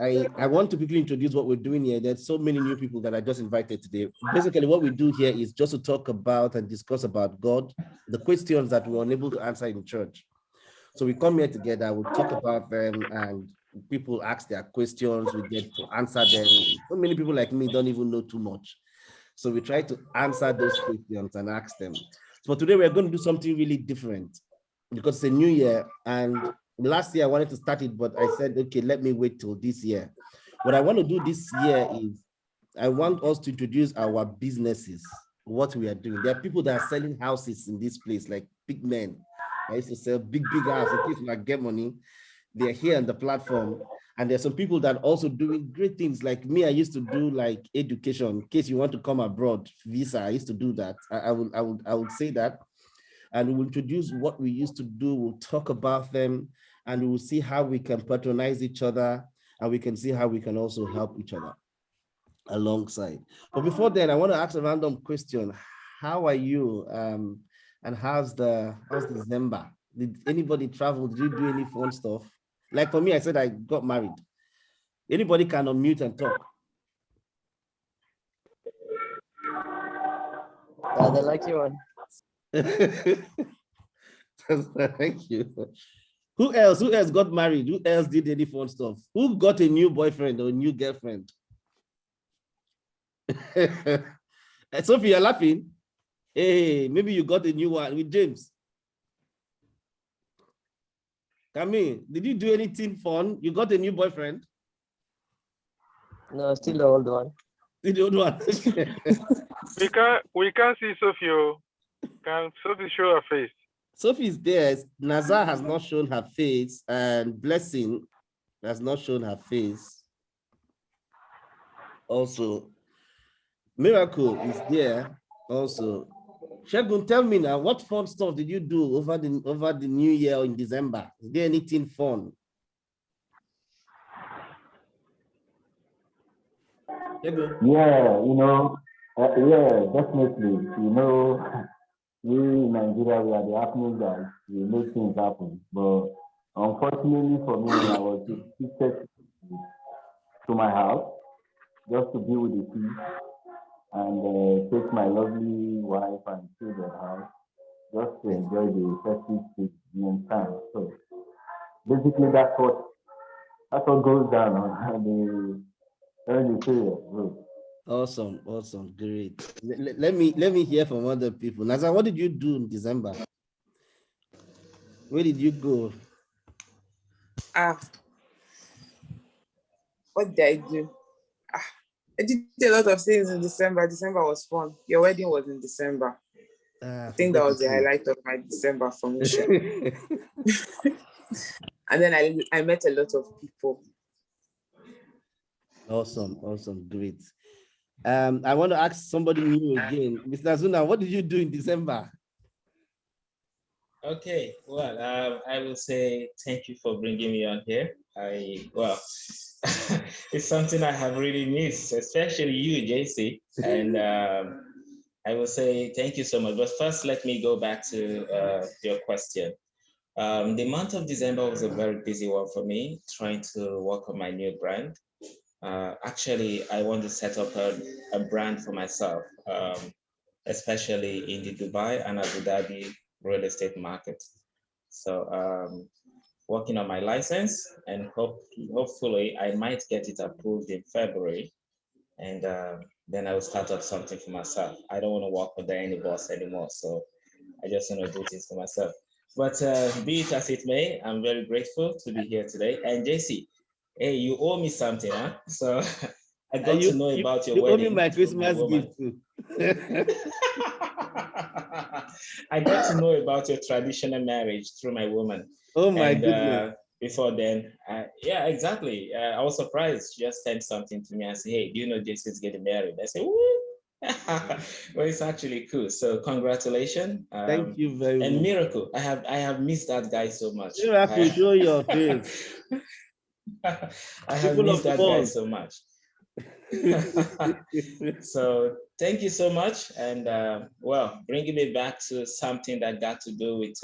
I want to quickly introduce what we're doing here. There's so many new people that I just invited today. Basically, what we do here is just to talk about and discuss about God, the questions that we were unable to answer in church. So we come here together, we talk about them, and people ask their questions, we get to answer them. So many people like me don't even know too much. So we try to answer those questions and ask them. So today we're going to do something really different because it's a new year. And last year I wanted to start it, but I said, okay, let me wait till this year. What I want to do this year is I want us to introduce our businesses, what we are doing. There are people that are selling houses in this place, like big men. I used to sell big house in case I get money. They're here on the platform. And there's some people that are also doing great things. Like me, I used to do like education. In case you want to come abroad, visa, I used to do that. I would say that. And we'll introduce what we used to do. We'll talk about them, and we will see how we can patronize each other, and we can see how we can also help each other alongside. But before then, I want to ask a random question. How are you? And how's December? Did anybody travel? Did you do any fun stuff? Like for me, I said I got married. Anybody can unmute and talk. The lucky one. Thank you. Who else got married? Who else did any fun stuff? Who got a new boyfriend or a new girlfriend? Sophie, you're laughing. Hey, maybe you got a new one with James. Camille, did you do anything fun? You got a new boyfriend? No, still the old one. Still the old one. we can't see Sophie. Can Sophie show her face? Sophie is there. Nazar has not shown her face, and Blessing has not shown her face. Also, Miracle is there. Also, Shegun, tell me now, what fun stuff did you do over the new year in December? Is there anything fun? Shegun? Yeah, definitely. We in Nigeria, we are the happening guys. We make things happen. But unfortunately for me, I was restricted to my house just to be with the kids and take my lovely wife and children out just to enjoy the festive time. So basically, that's what goes down on the early period. Awesome, great. Let me hear from other people. Nazar, what did you do in December? Where did you go? What did I do? I did a lot of things in December. December was fun. Your wedding was in December. I think that was the highlight of my December for me. And then I met a lot of people. Awesome, great. I want to ask somebody new again. Mr. Zuna, what did you do in December? Okay, well, I will say thank you for bringing me on here. It's something I have really missed, especially you, JC. And I will say thank you so much. But first, let me go back to your question. The month of December was a very busy one for me, trying to work on my new brand. Actually, I want to set up a brand for myself, especially in the Dubai and Abu Dhabi real estate market. So working on my license, and hopefully I might get it approved in February. And then I will start up something for myself. I don't want to work under any boss anymore. So I just want to do things for myself. But be it as it may, I'm very grateful to be here today. And JC, hey, you owe me something, huh? So I got to know about your wedding. You owe me my Christmas gift too. I got to know about your traditional marriage through my woman. Oh my goodness. Before then, yeah, exactly. I was surprised. She just sent something to me and said, hey, do you know JC's getting married? I said, woo. Well, it's actually cool. So congratulations. Thank you very much. And Miracle, I have missed that guy so much. Miracle, show your face. I have missed that guy so much. So thank you so much. And well, bringing me back to something that got to do with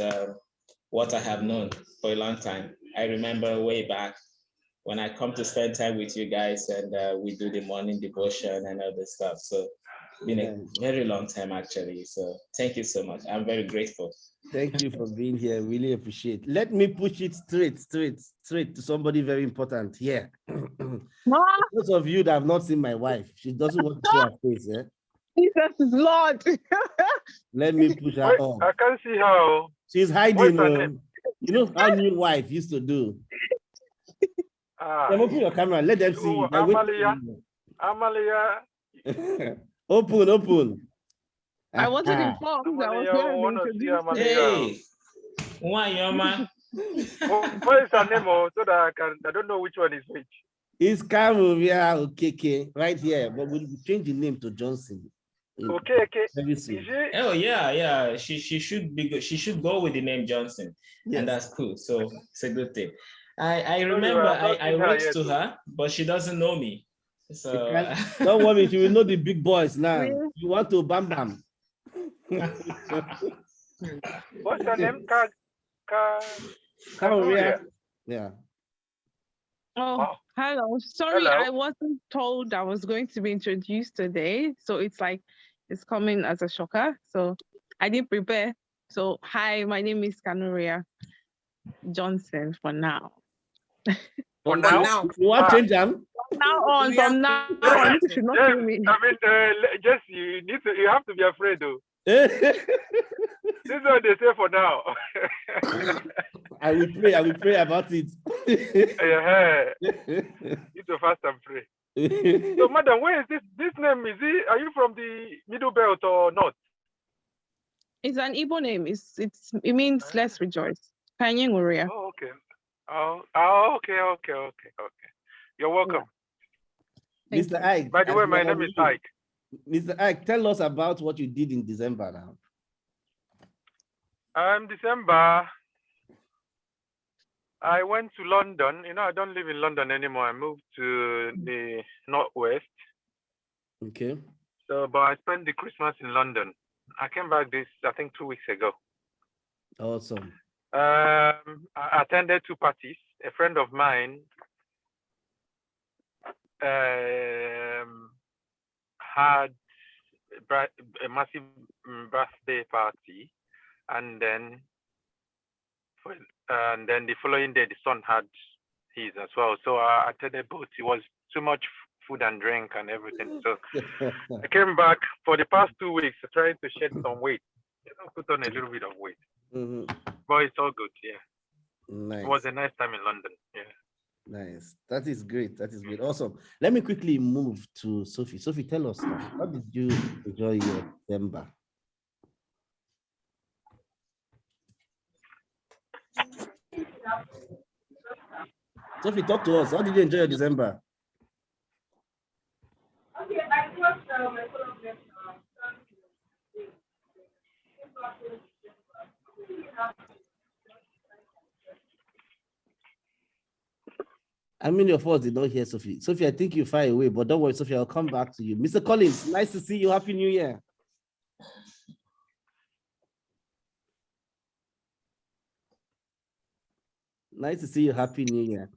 what I have known for a long time. I remember way back when I come to spend time with you guys and we do the morning devotion and other stuff. So been a very long time actually. So thank you so much. I'm very grateful. Thank you for being here. Really appreciate. Let me push it straight to somebody very important here. Those of you that have not seen my wife, she doesn't want to show her face. Eh? Jesus is Lord. Let me push her Wait, on. I can't see how. She's What's hiding. her name? You know how new wife used to do. Open your camera. Let them see. Oh, They're Amalia. Open. I wanted to inform. I was going to be introduced. Hey, Wanyoma. What is her name? So that I don't know which one is which. It's Kamuria Okeke right here, but we'll change the name to Johnson. Okay. Very Is soon. she? Oh yeah. She should be good. She should go with the name Johnson, and that's cool. So it's a good thing. I remember I wrote to her, but she doesn't know me. So don't worry, she will know the big boys now. You want to bam. What's her name? Kamuria. Yeah. Oh, hello. Sorry, Hello. I wasn't told I was going to be introduced today. So it's like it's coming as a shocker. So I didn't prepare. So hi, my name is Kanuria Johnson for now. For now? You want to change them? From now on, you should not kill me. I mean, just you have to be afraid though. This is what they say for now. I will pray about it. Need to fast and pray. So, madam, where is this name? Are you from the Middle Belt or not? It's an Igbo name. It means let's rejoice. Kanye Nguria. Oh, okay. Okay. You're welcome. Mr. Ike. By the way, my name is Ike. Mr. Ike, tell us about what you did in December now. December, I went to London. I don't live in London anymore. I moved to the Northwest. Okay. So, but I spent the Christmas in London. I came back I think 2 weeks ago. Awesome. I attended 2 parties. A friend of mine had a massive birthday party, and then the following day the son had his as well. So I attended both. It was too much food and drink and everything. So I came back for the past 2 weeks trying to shed some weight. Put on a little bit of weight. But it's all good. Yeah. Nice. It was a nice time in London. Yeah. Nice. That is great. Awesome. Let me quickly move to Sophie. Sophie, tell us now, how did you enjoy your December? Sophie, talk to us. How did you enjoy your December? How many of us did not hear Sophie? Sophie, I think you're far away, but don't worry, Sophie, I'll come back to you. Mr. Collins, nice to see you. Happy New Year. Nice to see you. Happy New Year.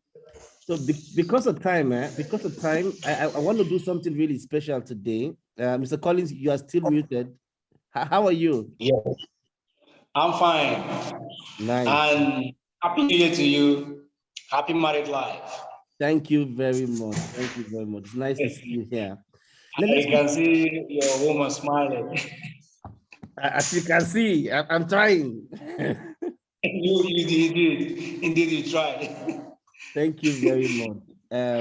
So because of time, I want to do something really special today. Mr. Collins, you are still muted. How are you? Yes, I'm fine. Nice. And happy New Year to you. Happy married life. Thank you very much. Thank you very much. It's nice to see you here. I can see your woman smiling. As you can see, I'm trying. You did. Indeed, you tried. Thank you very much.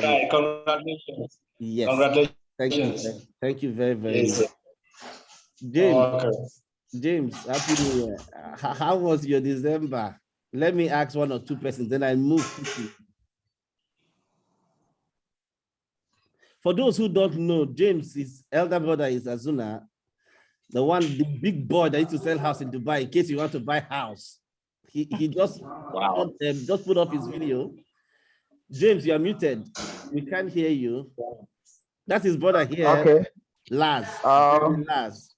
Right. Congratulations. Yes. Congratulations. Thank you very, very Yes, much. James, okay. James, happy New Year. How was your December? Let me ask 1 or 2 persons, then I move quickly. For those who don't know, James, his elder brother is Azuna, the big boy that used to sell house in Dubai in case you want to buy house. He just put up his video. James, you are muted. We can't hear you. That's his brother here. Okay. Laz. Laz.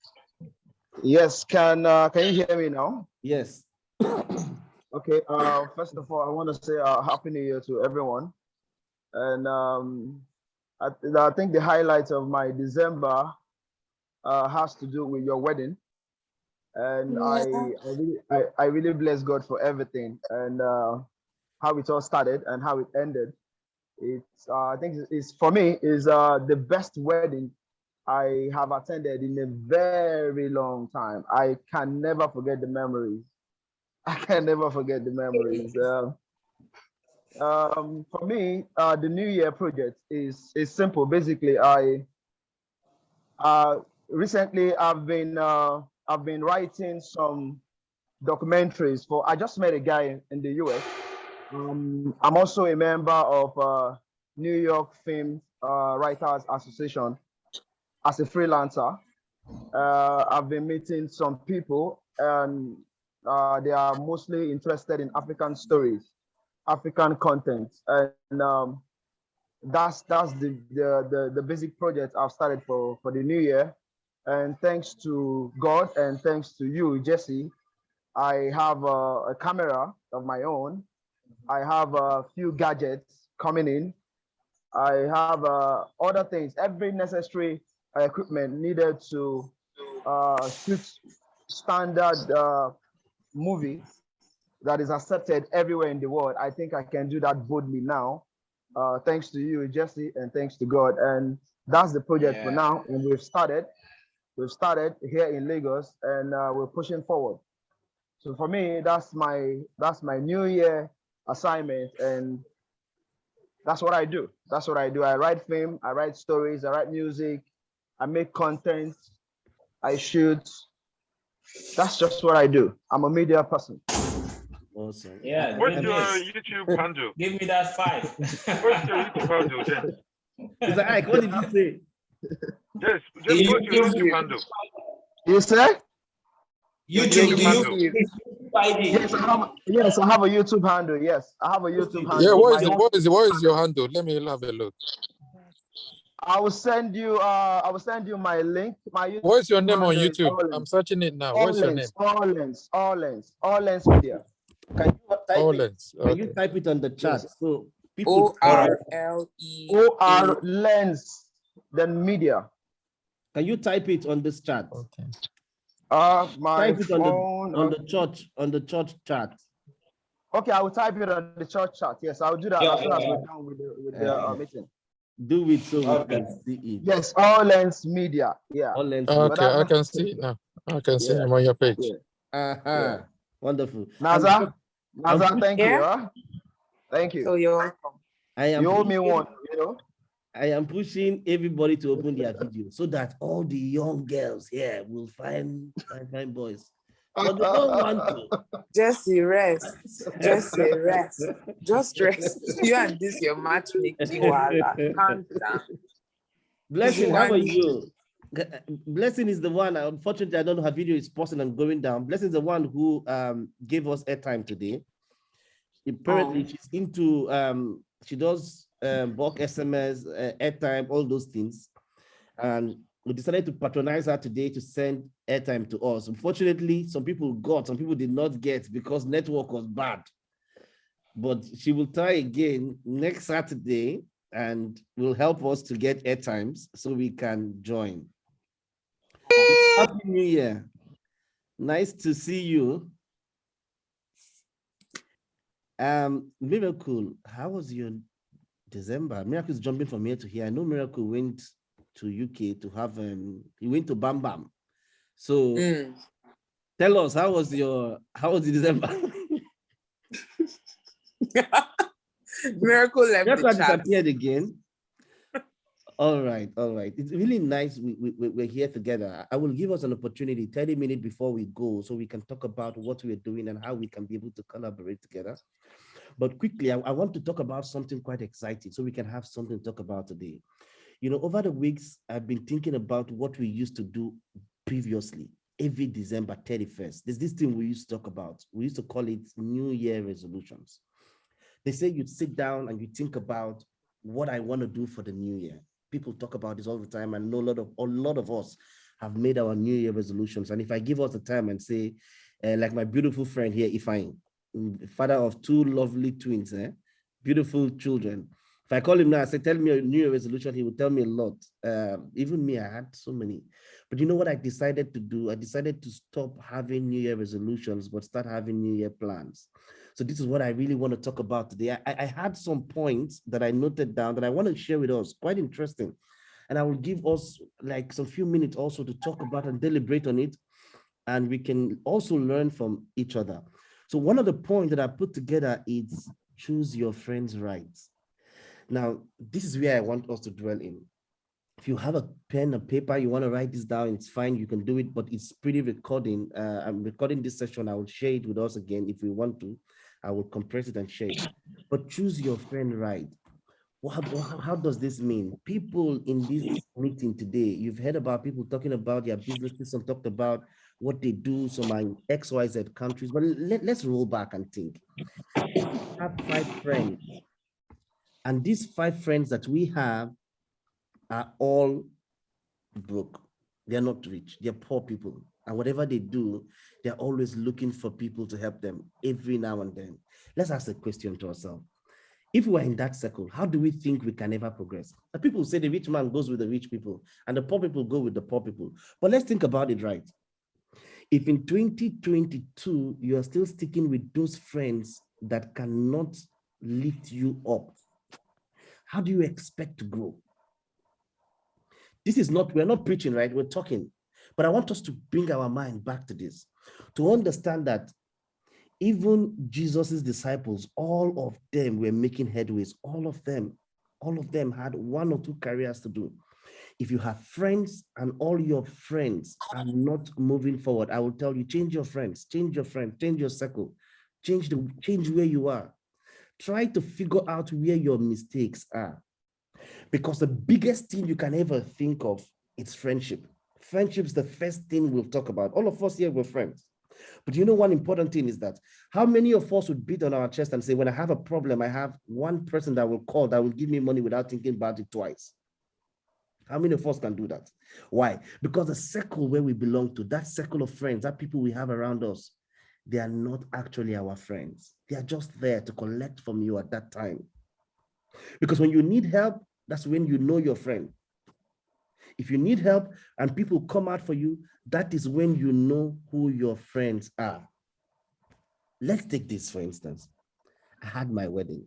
Yes, can you hear me now? Yes. Okay. First of all, I want to say Happy New Year to everyone. And I think the highlight of my December has to do with your wedding. And I really bless God for everything and how it all started and how it ended. It's I think it's for me is the best wedding I have attended in a very long time. I can never forget the memories. I can never forget the memories. For me, the New Year project is simple. Basically, I recently I've been writing some documentaries for. I just met a guy in the US. I'm also a member of New York Film Writers Association as a freelancer. I've been meeting some people, and they are mostly interested in African stories, African content, and that's the basic project I've started for the new year. And thanks to God and thanks to you, Jesse, I have a camera of my own. I have a few gadgets coming in. I have other things, every necessary equipment needed to shoot standard movie that is accepted everywhere in the world. I think I can do that boldly now, thanks to you, Jesse, and thanks to God. And that's the project for now. And we've started here in Lagos, and we're pushing forward. So for me, that's my New Year assignment, and that's what I do. That's what I do. I write film, I write stories, I write music, I make content, I shoot. That's just what I do. I'm a media person. Awesome. Yeah. What's your YouTube handle? Give me that 5. What's your YouTube handle then? Is that Ike? What did you say? Yes, just what's your YouTube handle? You say? YouTube. Yes, I have a YouTube handle. Yes, I have a YouTube handle. Yeah, what is your handle? Let me have a look. I will send you my link. What's your name on YouTube? I'm searching it now. What's your name? Allens Media. Can you type it on the chat so people ORLE Lens then media. Can you type it on this chat? Okay. My type it phone, on the church chat. Okay, I will type it on the church chat. Yes, I'll do that as soon as we're done with the meeting. Do it so we can see it. Yes, Allens Media. Yeah. Allens Okay, I can see it now. I can see him on your page. Wonderful. Naza, thank you. Huh? Thank you. So you're welcome. You owe me one, you know. I am pushing everybody to open their video so that all the young girls here will find boys. But they don't want to. Jesse, rest. Jesse, rest. Just rest. You and this your matchmaking. Calm down. Blessing, how are you? Blessing is the one. Unfortunately, I don't know her video is pausing and going down. Blessing is the one who gave us airtime today. Apparently, she's into she does bulk SMS, airtime, all those things, and we decided to patronize her today to send airtime to us. Unfortunately, some people got, some people did not get because network was bad. But she will try again next Saturday and will help us to get airtimes so we can join. Happy New Year. Nice to see you. Miracle, how was your December? Miracle is jumping from here to here. I know Miracle went to UK to have he went to Bam Bam. So tell us, how was the December? Miracle left the chat. Disappeared again. All right. It's really nice we're here together. I will give us an opportunity 30 minutes before we go so we can talk about what we're doing and how we can be able to collaborate together. But quickly, I want to talk about something quite exciting so we can have something to talk about today. You know, over the weeks, I've been thinking about what we used to do previously, every December 31st. There's this thing we used to talk about. We used to call it New Year resolutions. They say you sit down and you think about what I want to do for the new year. People talk about this all the time, and a lot of us have made our New Year resolutions. And if I give us the time and say, like my beautiful friend here, Ifeanyi, father of 2 lovely twins, beautiful children, If I call him now, I say, tell me a New Year resolution, he will tell me a lot. Even me, I had so many. But you know what I decided to do? I decided to stop having New Year resolutions, but start having New Year plans. So this is what I really want to talk about today. I had some points that I noted down that I want to share with us, quite interesting. And I will give us like some few minutes also to talk about and deliberate on it. And we can also learn from each other. So one of the points that I put together is choose your friends right. Now, this is where I want us to dwell in. If you have a pen or paper, you want to write this down, it's fine, you can do it, but it's pretty recording. I'm recording this session. I will share it with us again if we want to. I will compress it and share it. But choose your friend right. How does this mean? People in this meeting today, you've heard about people talking about their businesses, some talked about what they do, some are in XYZ countries, but let's roll back and think. If we have 5 friends, and these 5 friends that we have are all broke. They're not rich, they're poor people. And whatever they do, they're always looking for people to help them every now and then. Let's ask a question to ourselves. If we're in that circle, how do we think we can ever progress? The people say the rich man goes with the rich people and the poor people go with the poor people. But let's think about it right. If in 2022, you are still sticking with those friends that cannot lift you up, how do you expect to grow? This is not, we're not preaching, right? We're talking. But I want us to bring our mind back to this, to understand that even Jesus's disciples, all of them were making headways. All of them had 1 or 2 careers to do. If you have friends and all your friends are not moving forward, I will tell you, change your friends, change your circle, change where you are. Try to figure out where your mistakes are. Because the biggest thing you can ever think of is friendship. Friendship is the first thing we'll talk about. All of us here, we're friends. But you know, one important thing is that how many of us would beat on our chest and say, when I have a problem, I have one person that will call, that will give me money without thinking about it twice? How many of us can do that? Why? Because the circle where we belong to, that circle of friends, that people we have around us, they are not actually our friends. They are just there to collect from you at that time. Because when you need help, that's when you know your friend. If you need help and people come out for you, that is when you know who your friends are. Let's take this, for instance. I had my wedding.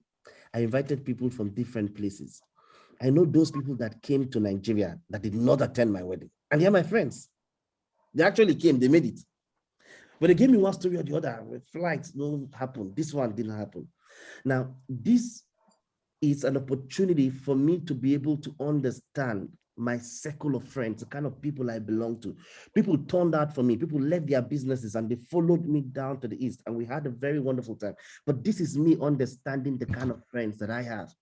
I invited people from different places. I know those people that came to Nigeria that did not attend my wedding, and they're my friends. They actually came, they made it. But they gave me one story or the other. Flights don't happen. This one didn't happen. Now, this is an opportunity for me to be able to understand my circle of friends, the kind of people I belong to. People turned out for me. People left their businesses and they followed me down to the east, and we had a very wonderful time. But this is me understanding the kind of friends that I have.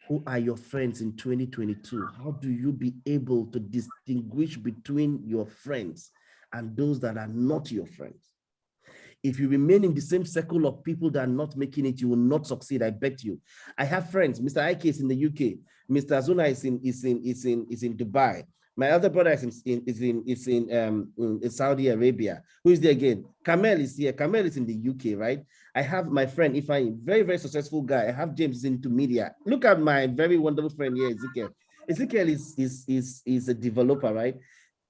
Who are your friends in 2022? How do you be able to distinguish between your friends and those that are not your friends? If you remain in the same circle of people that are not making it, you will not succeed. I bet you. I have friends. Mr. Ike is in the UK. Mr. Azuna is in Dubai. My other brother is in Saudi Arabia. Who is there again? Kamel is here. Kamel is in the UK, right? I have my friend Ifeanyi, very, very successful guy. I have James into media. Look at my very wonderful friend here, Ezekiel. Ezekiel is a developer, right?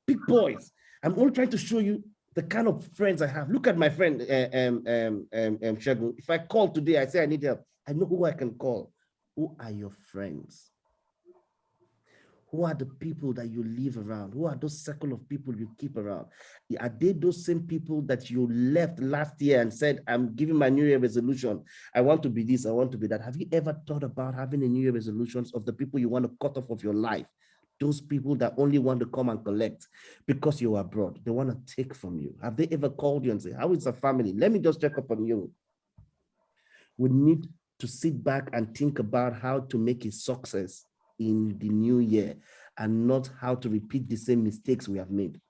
Big boys. I'm only trying to show you the kind of friends I have. Look at my friend Shagun. If I call today, I say I need help, I know who I can call. Who are your friends? Who are the people that you live around? Who are those circle of people you keep around? Are they those same people that you left last year and said, I'm giving my New Year resolution, I want to be this, I want to be that? Have you ever thought about having a New Year resolutions of the people you want to cut off of your life? Those people that only want to come and collect because you're abroad. They want to take from you. Have they ever called you and say, how is the family? Let me just check up on you. We need to sit back and think about how to make a success in the new year and not how to repeat the same mistakes we have made.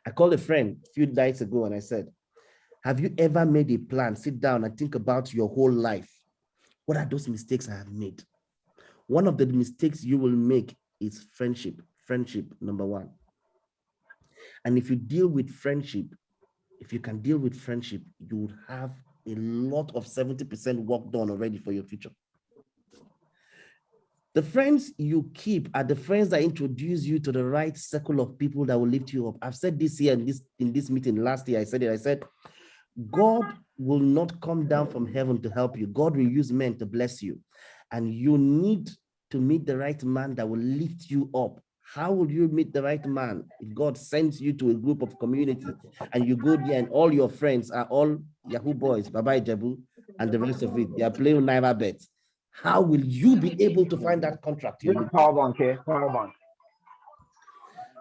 I called a friend a few nights ago and I said, have you ever made a plan? Sit down and think about your whole life. What are those mistakes I have made? One of the mistakes you will make is friendship. Friendship, number one. And if you deal with friendship, if you can deal with friendship, you would have a lot of 70% work done already for your future. The friends you keep are the friends that introduce you to the right circle of people that will lift you up. I've said this here in this meeting last year. I said it. I said, God will not come down from heaven to help you. God will use men to bless you. And you need to meet the right man that will lift you up. How will you meet the right man if God sends you to a group of community and you go there and all your friends are all Yahoo boys, Baba Ijebu, and the rest of it? They are playing Naira bets. How will you be able to find that contract you're looking for?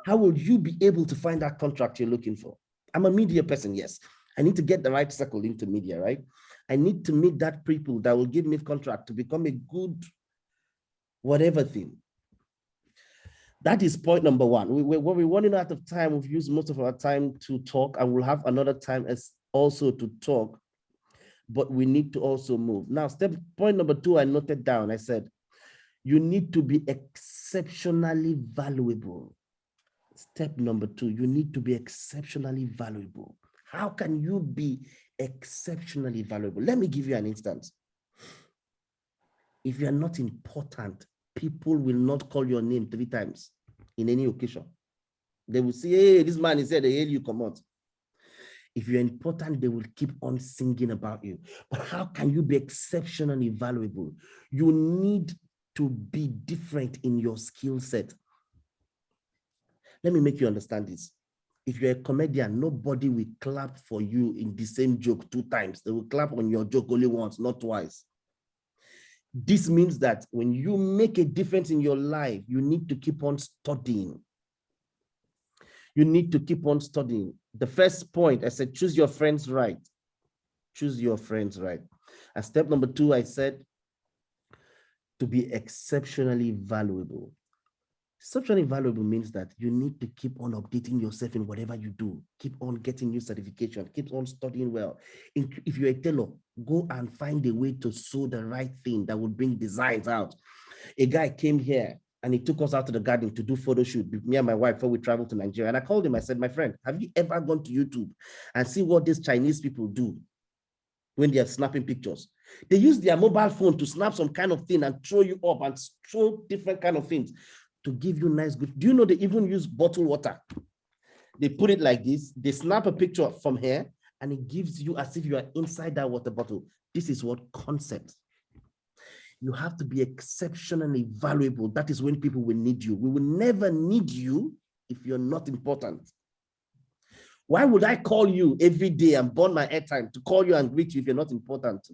How will you be able to find that contract you're looking for? I'm a media person, yes. I need to get the right circle into media, right? I need to meet that people that will give me contract to become a good whatever thing. That is point number one. When we're running out of time, we've used most of our time to talk, and we'll have another time as also to talk, but we need to also move. Now, point number two, I noted down, I said, you need to be exceptionally valuable. Step number two, you need to be exceptionally valuable. How can you be exceptionally valuable? Let me give you an instance. If you are not important, people will not call your name 3 times in any occasion. They will say, hey, this man is here, they hail you, come out. If you're important, they will keep on singing about you. But how can you be exceptionally valuable? You need to be different in your skill set. Let me make you understand this. If you're a comedian, nobody will clap for you in the same joke 2 times. They will clap on your joke only once, not twice. This means that when you make a difference in your life, you need to keep on studying. You need to keep on studying. The first point, I said, choose your friends right. Choose your friends right. And step number 2, I said, to be exceptionally valuable. Exceptionally valuable means that you need to keep on updating yourself in whatever you do. Keep on getting new certification. Keep on studying well. If you're a tailor, go and find a way to sew the right thing that will bring designs out. A guy came here and he took us out to the garden to do photo shoot, me and my wife, before we traveled to Nigeria. And I called him, I said, my friend, have you ever gone to YouTube and see what these Chinese people do when they are snapping pictures? They use their mobile phone to snap some kind of thing and throw you up and throw different kind of things to give you nice good. Do you know they even use bottled water? They put it like this. They snap a picture from here and it gives you as if you are inside that water bottle. This is what concept. You have to be exceptionally valuable. That is when people will need you. We will never need you if you're not important. Why would I call you every day and burn my airtime to call you and greet you if you're not important?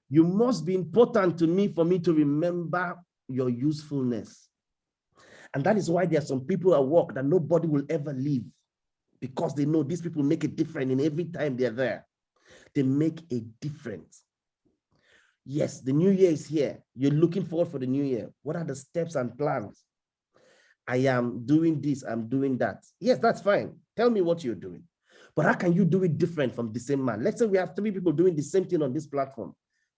You must be important to me for me to remember your usefulness. And that is why there are some people at work that nobody will ever leave, because they know these people make a difference in every time they're there. They make a difference. Yes, the new year is here. You're looking forward for the new year. What are the steps and plans? I am doing this, I'm doing that. Yes, that's fine. Tell me what you're doing. But how can you do it different from the same man? Let's say we have 3 people doing the same thing on this platform.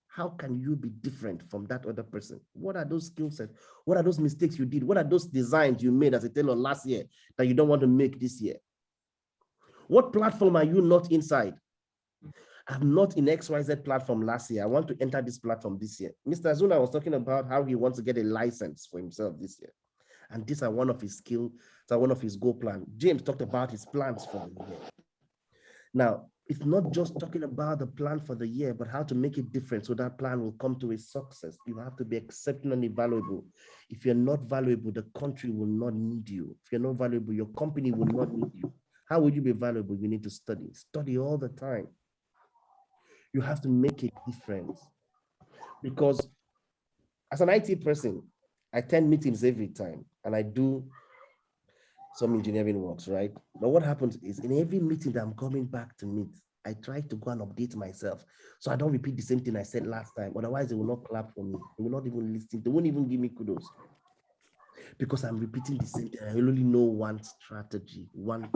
How can you be different from that other person? What are those skill sets? What are those mistakes you did? What are those designs you made as a tailor last year that you don't want to make this year? What platform are you not inside? I'm not in XYZ platform last year. I want to enter this platform this year. Mr. Azuna was talking about how he wants to get a license for himself this year. And these are one of his skills, one of his goal plans. James talked about his plans for the year. Now, it's not just talking about the plan for the year, but how to make it different so that plan will come to a success. You have to be exceptionally valuable. If you're not valuable, the country will not need you. If you're not valuable, your company will not need you. How will you be valuable? You need to study. Study all the time. You have to make a difference. Because as an IT person, I attend meetings every time and I do some engineering works, right? But what happens is in every meeting that I'm coming back to meet, I try to go and update myself so I don't repeat the same thing I said last time. Otherwise, they will not clap for me. They will not even listen. They won't even give me kudos because I'm repeating the same thing. I only know one strategy, one.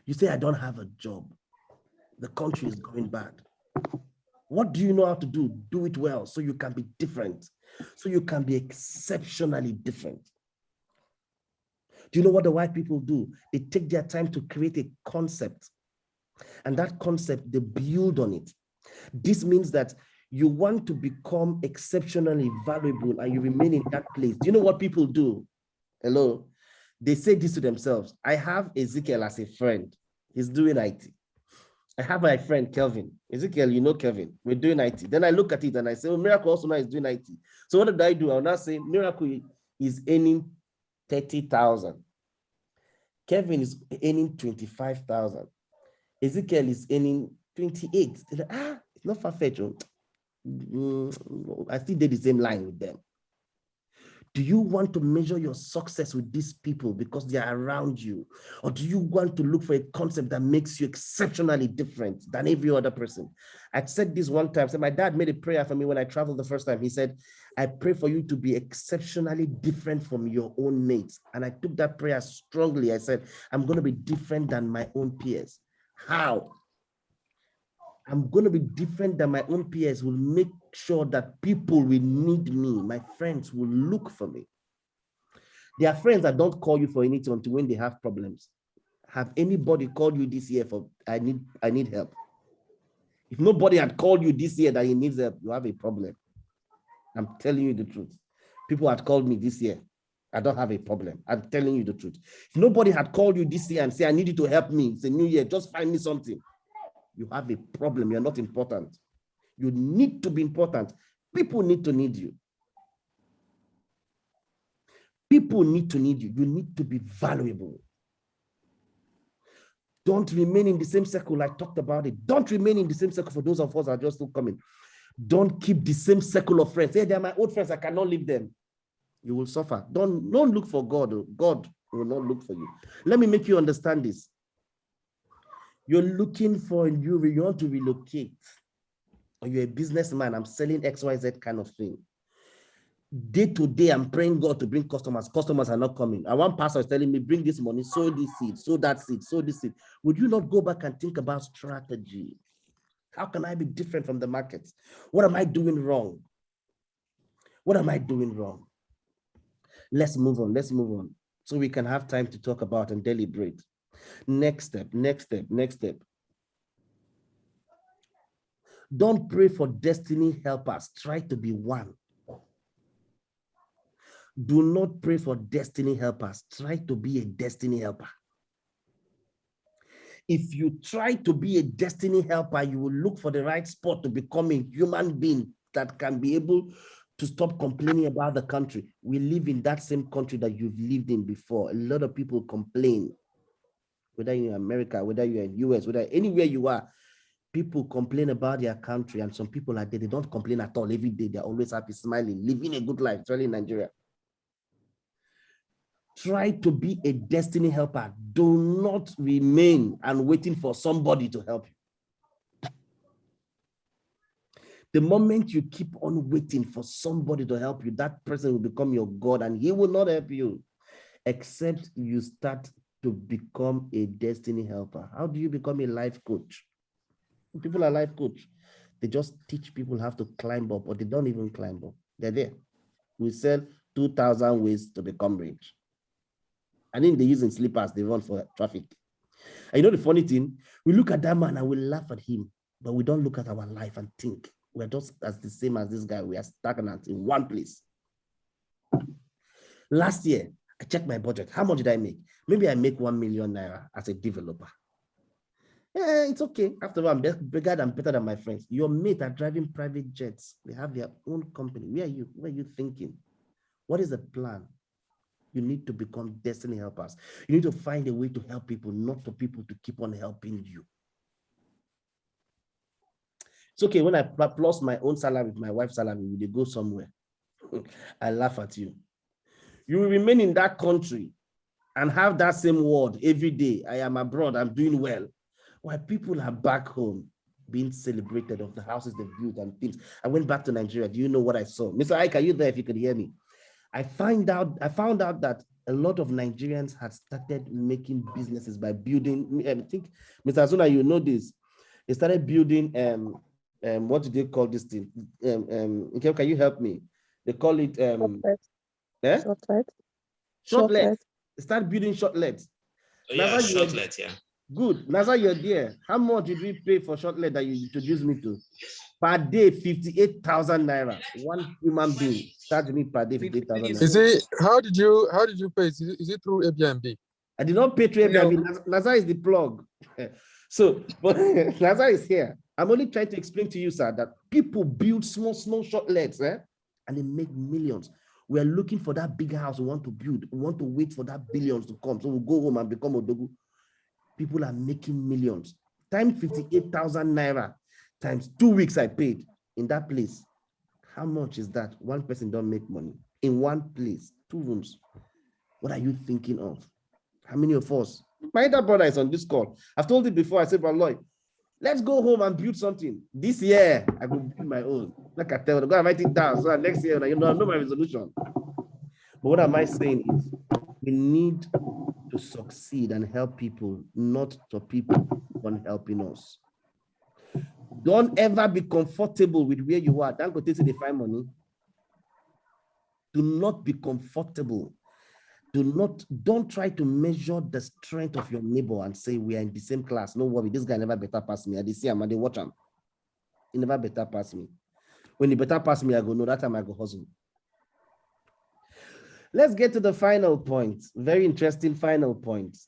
You say I don't have a job. The country is going bad. What do you know how to do? Do it well so you can be different, so you can be exceptionally different. Do you know what the white people do? They take their time to create a concept, and that concept, they build on it. This means that You want to become exceptionally valuable and you remain in that place. Do you know what people do? Hello? They say this to themselves. I have Ezekiel as a friend. He's doing IT. I have my friend Kelvin. Ezekiel, you know Kelvin. We're doing IT. Then I look at it and I say, oh, Miracle also now is doing IT. So what did I do? I'll now say Miracle is earning 30,000. Kevin is earning 25,000. Ezekiel is earning 28. Like, it's not far-fetched. I still did the same line with them. Do you want to measure your success with these people because they are around you? Or do you want to look for a concept that makes you exceptionally different than every other person? I said this one time. So my dad made a prayer for me when I traveled the first time. He said, I pray for you to be exceptionally different from your own mates. And I took that prayer strongly. I said, I'm going to be different than my own peers. How? I'm going to be different than my own peers will make sure that people will need me. My friends will look for me. There are friends that don't call you for anything until when they have problems. Have anybody called you this year for, I need help? If nobody had called you this year that he needs help, you have a problem. I'm telling you the truth. People had called me this year. I don't have a problem. I'm telling you the truth. If nobody had called you this year and say, I need you to help me, it's a new year, just find me something. You have a problem. You're not important. You need to be important. People need to need you. People need to need you. You need to be valuable. Don't remain in the same circle. I talked about it. Don't remain in the same circle for those of us that are just still coming. Don't keep the same circle of friends. Hey, they're my old friends. I cannot leave them. You will suffer. Don't look for God. God will not look for you. Let me make you understand this. You're looking for you want to relocate, or you're a businessman, I'm selling XYZ kind of thing. Day to day, I'm praying God to bring customers. Customers are not coming. And one pastor is telling me, bring this money, sow this seed, sow that seed, sow this seed. Would you not go back and think about strategy? How can I be different from the market? What am I doing wrong? What am I doing wrong? Let's move on. Let's move on so we can have time to talk about and deliberate. Next step. Don't pray for destiny helpers. Try to be one. Do not pray for destiny helpers. Try to be a destiny helper. If you try to be a destiny helper, you will look for the right spot to become a human being that can be able to stop complaining about the country. We live in that same country that you've lived in before. A lot of people complain. Whether you're in America, whether you're in US, whether anywhere you are, people complain about their country, and some people are there, they don't complain at all every day. They're always happy, smiling, living a good life, especially in Nigeria. Try to be a destiny helper. Do not remain and waiting for somebody to help you. The moment you keep on waiting for somebody to help you, that person will become your God, and he will not help you except you start to become a destiny helper. How do you become a life coach? People are life coach. They just teach people how to climb up, or they don't even climb up. They're there. We sell 2,000 ways to become rich. And then they're using slippers, they run for traffic. And you know the funny thing? We look at that man and we laugh at him, but we don't look at our life and think we're just as the same as this guy. We are stagnant in one place. Last year, I checked my budget. How much did I make? Maybe I make 1 million naira as a developer. Yeah, it's okay. After all, I'm bigger and better than my friends. Your mates are driving private jets. They have their own company. Where are you? What are you thinking? What is the plan? You need to become destiny helpers. You need to find a way to help people, not for people to keep on helping you. It's okay when I plus my own salary with my wife's salary, we they go somewhere. I laugh at you. You will remain in that country and have that same word every day. I am abroad, I'm doing well. While people are back home being celebrated of the houses they've built and things. I went back to Nigeria. Do you know what I saw? Mr. Ike, are you there if you could hear me? I found out that a lot of Nigerians had started making businesses by building, I think, Mr. Azuna, you know this. They started building, what do they call this thing? Can you help me? They call it, shortlet. They started building shortlets. Oh, yeah, shortlet, yeah. Good. Naza, you're there. How much did we pay for shortlet that you introduced me to? Per day, 58,000 naira. One human being charge me per day 58,000 naira. Is it, how did you pay? Is it through Airbnb? I did not pay to No. Airbnb. Nazar is the plug. So, but Nazar is here. I'm only trying to explain to you, sir, that people build small short legs, and they make millions. We are looking for that bigger house we want to build. We want to wait for that billions to come. So we'll go home and become Odogu. People are making millions. Times 58,000 naira, times 2 weeks I paid in that place. How much is that? One person don't make money in one place, 2 rooms. What are you thinking of? How many of us? My elder brother is on this call. I've told him before, I said, Brother Lloyd, let's go home and build something. This year, I will build my own. Like I tell you, go and write it down. So that next year, I know my resolution. But what am I saying is, we need to succeed and help people, not to people on helping us. Don't ever be comfortable with where you are. Don't go take the find money. Do not be comfortable. Don't try to measure the strength of your neighbor and say we are in the same class. No worry, this guy never better pass me. I see him and they watch him. He never better pass me. When he better pass me, I go, no, that time I go hustle. Let's get to the final point. Very interesting final point.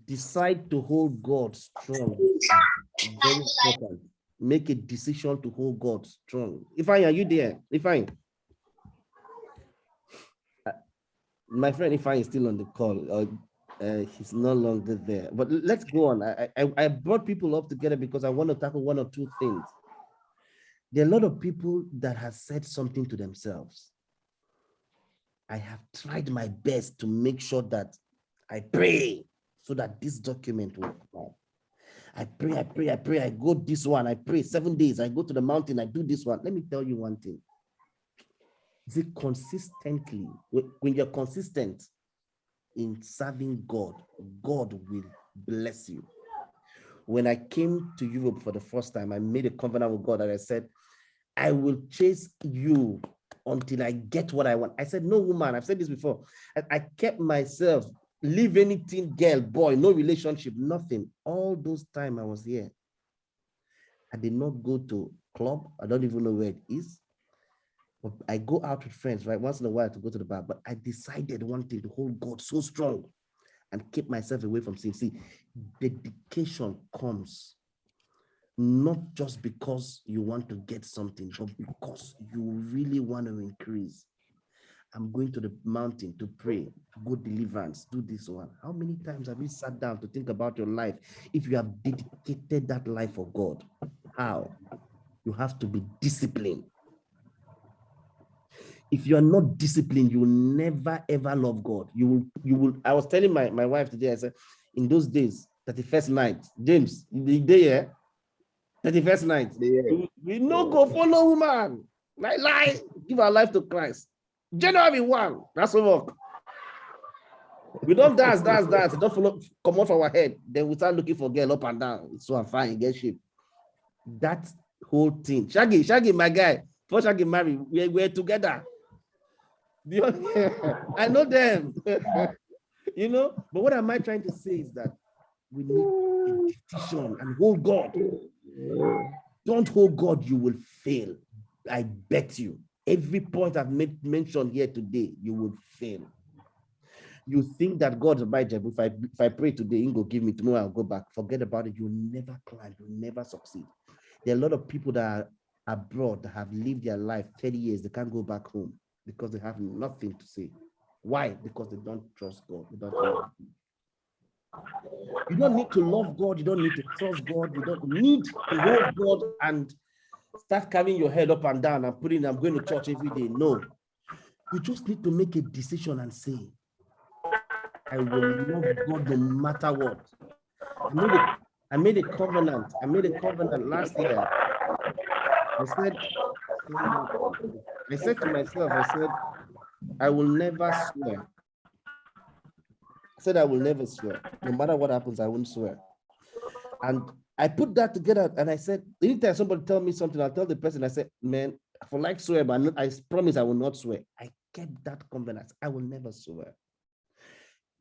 Decide to hold God strong. Very important. Make a decision to hold God strong. Ifeanyi, are you there? Ifeanyi. My friend Ifeanyi is still on the call. He's no longer there. But let's go on. I brought people up together because I want to tackle one or two things. There are a lot of people that have said something to themselves. I have tried my best to make sure that I pray so that this document will come out. I pray. I go this one. I pray 7 days. I go to the mountain. I do this one. Let me tell you one thing. Is it consistently? When you're consistent in serving God, God will bless you. When I came to Europe for the first time, I made a covenant with God and I said, I will chase you until I get what I want. I said, no woman, I've said this before. I kept myself, leave anything, girl, boy, no relationship, nothing. All those time I was here. I did not go to club. I don't even know where it is. But I go out with friends, right? Once in a while to go to the bar. But I decided one thing, to hold God so strong and keep myself away from sin. See, dedication comes not just because you want to get something, but because you really want to increase. I'm going to the mountain to pray, to go deliverance, do this one. How many times have you sat down to think about your life? If you have dedicated that life for God, how? You have to be disciplined. If you are not disciplined, you will never ever love God. You will. I was telling my wife today, I said, in those days, 31st night, James, the day here, 31st night, we no go follow woman. Lie, give our life to Christ. January 1, that's work. We don't dance, don't follow, come off our head. Then we start looking for girl up and down. So I'm fine, get shape. That whole thing. Shaggy, my guy. Before Shaggy married, we're together. I know them. You know, but what am I trying to say is that we need a decision and hold God. Don't hold God, you will fail. I bet you. Every point I've mentioned here today, you will fail. You think that God is my job. If I pray today, He will give me, tomorrow I'll go back. Forget about it. You'll never climb. You'll never succeed. There are a lot of people that are abroad that have lived their life 30 years. They can't go back home because they have nothing to say. Why? Because they don't trust God. They don't love Him. You don't need to love God. You don't need to trust God. You don't need to hold God and start carrying your head up and down and putting, I'm going to church every day. No. You just need to make a decision and say, I will love God no matter what. I made a covenant. I made a covenant last year. I said to myself, I will never swear. I said, I will never swear. No matter what happens, I won't swear. And I put that together and I said, anytime somebody tell me something, I'll tell the person, I said, man, for like swear, but I promise I will not swear. I kept that covenant. I will never swear.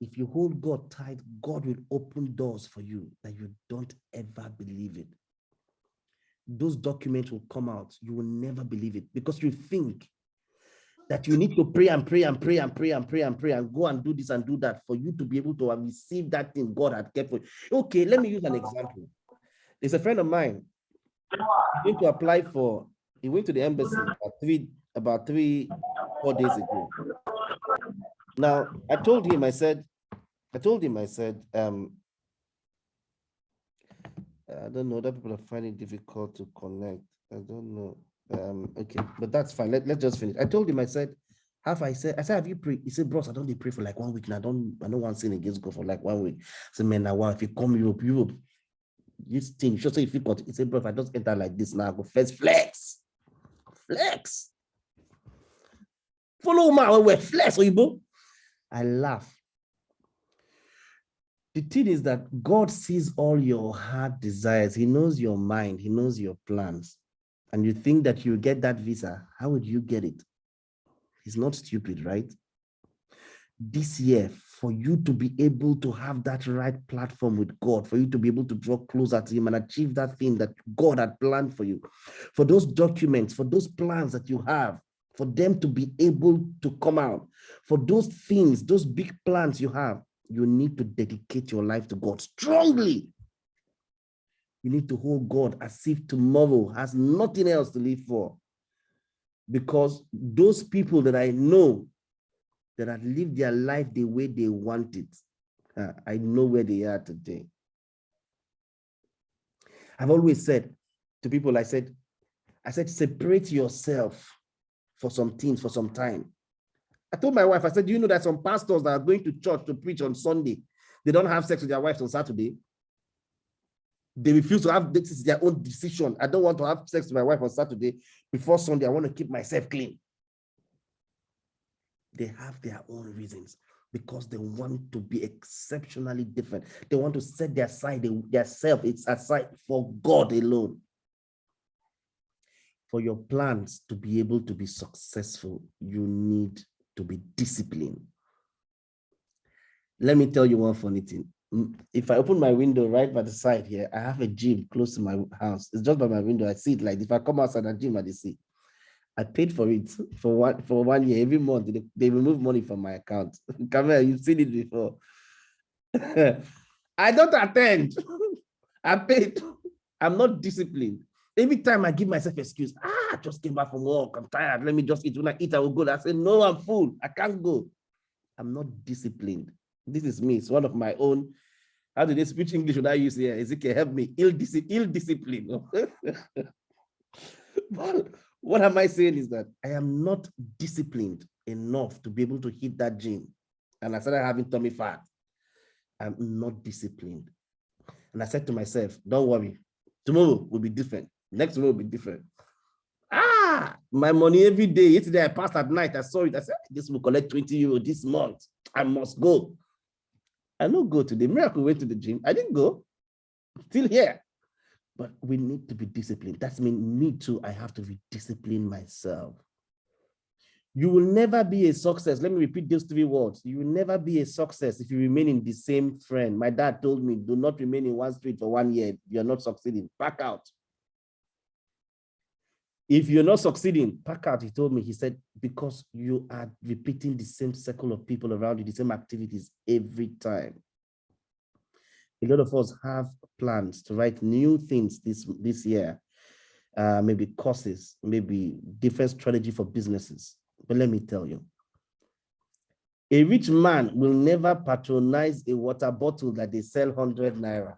If you hold God tight, God will open doors for you that you don't ever believe it. those documents will come out. You will never believe it because you think that you need to pray and pray and pray and pray and pray and pray and go and do this and do that for you to be able to receive that thing God had kept for you. Okay, let me use an example. There's a friend of mine. He went to apply for, he went to the embassy about 3-4 days ago. Now, I told him, I said, I don't know, that people are finding it difficult to connect. I don't know. Okay, but that's fine. Let's just finish. I told him, I said, have you prayed? He said, bros, I don't pray for like 1 week. And I don't want to sin against God for like 1 week. I said, man, now if you come Europe, this thing, just say if you got it. He said, bro, if I just enter like this now, I go first flex. Follow my way, flex, Oyibo. I laugh. The thing is that God sees all your heart desires. He knows your mind. He knows your plans. And you think that you get that visa. How would you get it? He's not stupid, right? This year, for you to be able to have that right platform with God, for you to be able to draw closer to him and achieve that thing that God had planned for you, for those documents, for those plans that you have, for them to be able to come out, for those things, those big plans you have, you need to dedicate your life to God strongly. You need to hold God as if tomorrow has nothing else to live for. Because those people that I know that have lived their life the way they want it, I know where they are today. I've always said to people, I said, separate yourself for some things, for some time. I told my wife, I said, you know that some pastors that are going to church to preach on Sunday, they don't have sex with their wives on Saturday. They refuse to have, this is their own decision. I don't want to have sex with my wife on Saturday. Before Sunday, I want to keep myself clean. They have their own reasons because they want to be exceptionally different. They want to set their side, their self, it's aside for God alone. For your plans to be able to be successful, you need to be disciplined. Let me tell you one funny thing. If I open my window right by the side here, I have a gym close to my house. It's just by my window. I see it like if I come outside the gym, I see. I paid for it for 1 year. Every month, they remove money from my account. Come here, you've seen it before. I don't attend. I paid. I'm not disciplined. Every time I give myself an excuse, I just came back from work. I'm tired. Let me just eat. When I eat, I will go. I say, no, I'm full. I can't go. I'm not disciplined. This is me. It's one of my own. How do they speak English? Would I use here? Ezekiel, help me. Ill discipline. What am I saying is that I am not disciplined enough to be able to hit that gym. And I started having tummy fat. I'm not disciplined. And I said to myself, don't worry. Tomorrow will be different. Next tomorrow will be different. My money every day. Yesterday I passed at night. I saw it. I said, this will collect 20 euro this month. I must go. I don't go today. Miracle went to the gym. I didn't go. Still here. But we need to be disciplined. That means me too. I have to be disciplined myself. You will never be a success. Let me repeat those 3 words. You will never be a success if you remain in the same friend. My dad told me, do not remain in one street for 1 year. You're not succeeding. Pack out. If you're not succeeding, pack out. He told me, he said, because you are repeating the same circle of people around you, the same activities every time. A lot of us have plans to write new things this year, maybe courses, maybe different strategy for businesses. But let me tell you, a rich man will never patronize a water bottle that they sell 100 naira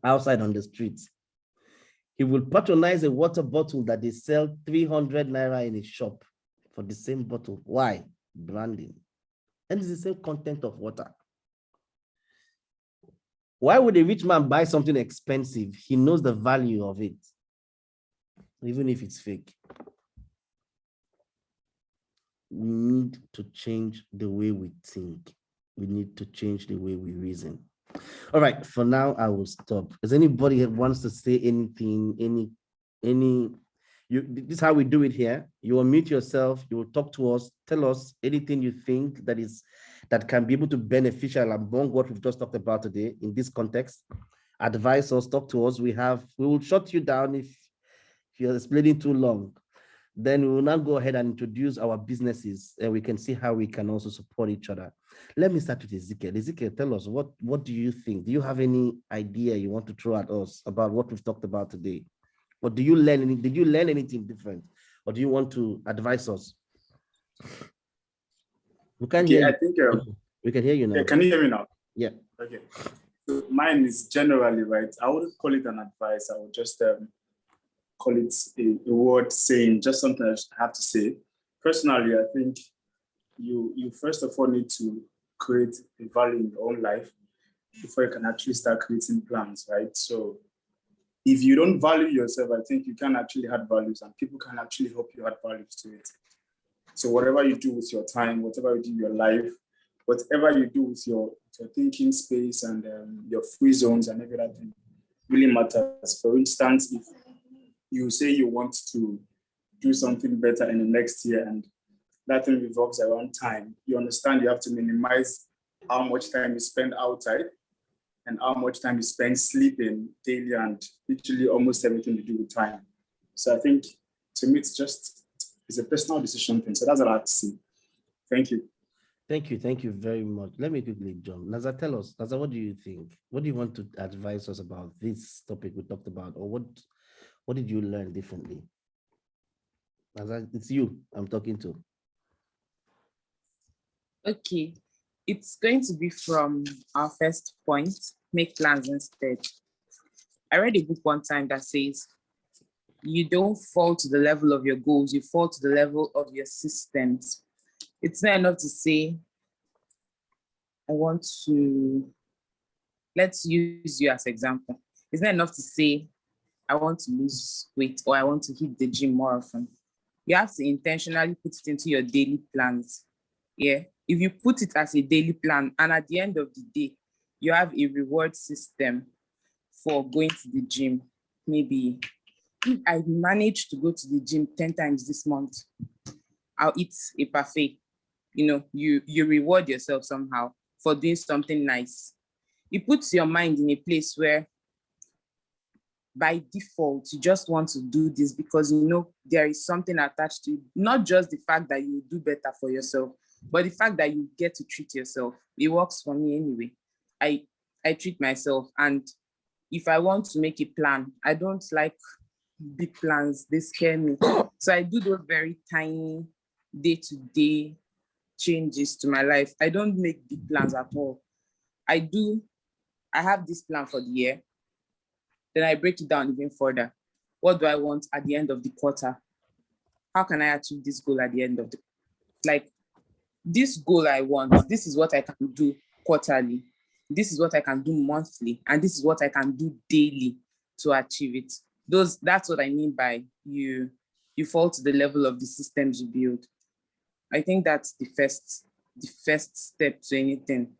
outside on the streets. He will patronize a water bottle that they sell 300 naira in a shop for the same bottle. Why? Branding. And it's the same content of water. Why would a rich man buy something expensive? He knows the value of it, even if it's fake. We need to change the way we think. We need to change the way we reason. All right, for now, I will stop. Does anybody wants to say anything, this is how we do it here. You will mute yourself, you will talk to us, tell us anything you think that can be able to beneficial among what we've just talked about today in this context. advise us, talk to us. We will shut you down if you're explaining too long. Then we will now go ahead and introduce our businesses, and we can see how we can also support each other. Let me start with Ezekiel. Ezekiel, tell us, what do you think? Do you have any idea you want to throw at us about what we've talked about today? Or did you learn anything different? Or do you want to advise us? We can hear you. I think we can hear you now. Yeah, can you hear me now? Yeah. Okay. So mine is generally right. I wouldn't call it an advice. I would just call it a word saying, just something I have to say. Personally, I think you first of all need to create a value in your own life before you can actually start creating plans, right? So if you don't value yourself, I think you can actually add values, and people can actually help you add values to it. So whatever you do with your time, whatever you do with your life, whatever you do with your thinking space and your free zones and everything really matters. For instance, if you say you want to do something better in the next year and that thing revolves around time, you understand you have to minimize how much time you spend outside and how much time you spend sleeping daily, and literally almost everything to do with time. So I think to me, it's a personal decision thing. So that's what I have to say. Thank you. Thank you very much. Let me quickly, John. Naza, tell us, Naza, what do you think? What do you want to advise us about this topic we talked about, or what did you learn differently? Naza, it's you I'm talking to. Okay, it's going to be from our first point, make plans instead. I read a book one time that says, you don't fall to the level of your goals, you fall to the level of your systems. It's not enough to say, let's use you as example. It's not enough to say, I want to lose weight or I want to hit the gym more often. You have to intentionally put it into your daily plans. Yeah. If you put it as a daily plan and at the end of the day, you have a reward system for going to the gym. Maybe if I managed to go to the gym 10 times this month, I'll eat a parfait. You reward yourself somehow for doing something nice. It puts your mind in a place where by default, you just want to do this because there is something attached to it. Not just the fact that you do better for yourself, but the fact that you get to treat yourself. It works for me anyway. I treat myself, and if I want to make a plan, I don't like big plans. They scare me. So I do those very tiny day-to-day changes to my life. I don't make big plans at all. I have this plan for the year. Then I break it down even further. What do I want at the end of the quarter? How can I achieve this goal at the end of this goal I want? This is what I can do quarterly. This is what I can do monthly. And this is what I can do daily to achieve it. That's what I mean by you fall to the level of the systems you build. I think that's the first step to anything,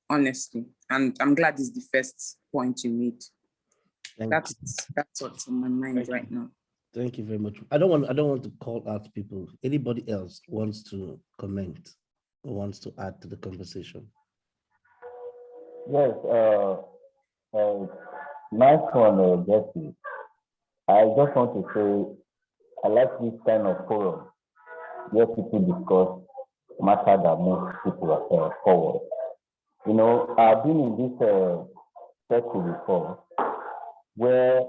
honestly. And I'm glad it's the first point you made. That's what's on my mind right now. Thank you very much. I don't want to call out people. Anybody else wants to comment or wants to add to the conversation? Yes, nice one, Jesse. I just want to say, I like this kind of forum where people discuss matters that move people forward. I've been in this circle before where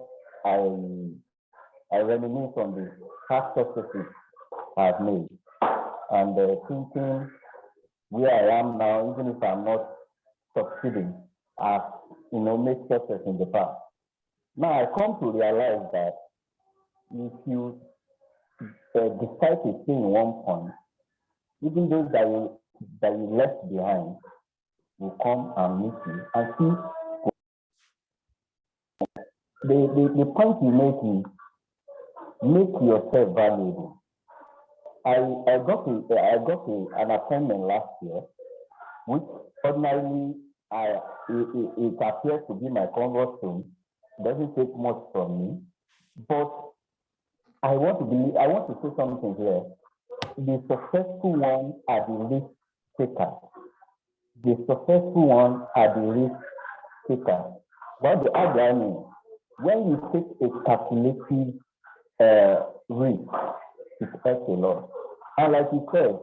I reminisce on the past successes I've made and thinking where I am now, even if I'm not succeeding, I've made success in the past. Now I come to realize that if you decide to stay in one point, even those that you left behind will come and meet you and see. The point you make is make yourself valuable. I got an appointment last year, which ordinarily it appears to be my comfort zone. Doesn't take much from me, but I want to say something here. The successful ones are the risk takers. The successful ones are the risk takers. But the other means, when you take a calculated risk, it helps a lot. And like you said,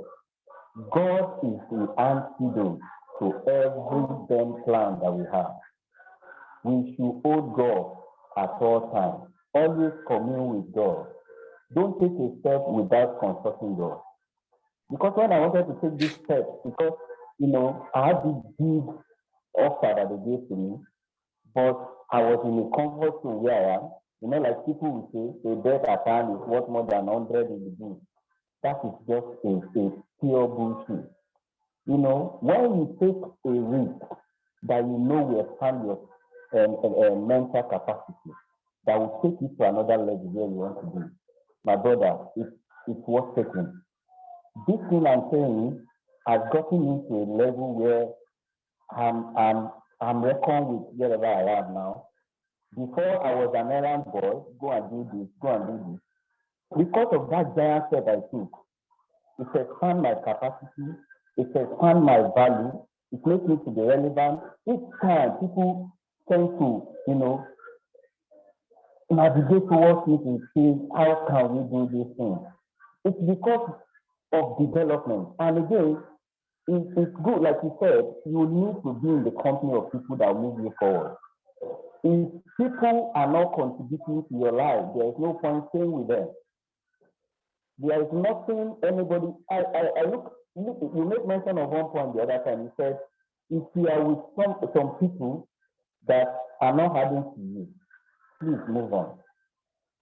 God is the antidote to every damn plan that we have. We should hold God at all times. Always commune with God. Don't take a step without consulting God. Because when I wanted to take this step, because I had this big offer that they gave to me, but I was in a comfort zone where I am. Like people will say, a bet at hand is worth more than 100 in the game. That is just a pure bullshit. When you take a risk that will expand your mental capacity, that will take you to another level where you want to be. My brother, it's worth taking. This thing I'm saying has gotten into a level where I'm reckoned with wherever I am now. Before I was an errand boy, go and do this, go and do this. Because of that giant step I took, it expand my capacity, it expand my value, it makes me to be relevant. Each time people tend to, navigate towards me to see how can we do this thing. It's because of development. And again, it's good, like you said, you need to be in the company of people that move you forward. If people are not contributing to your life, there is no point staying with them. There is nothing anybody, you make mention of one point the other time. You said, if you are with some people that are not adding to you, please move on.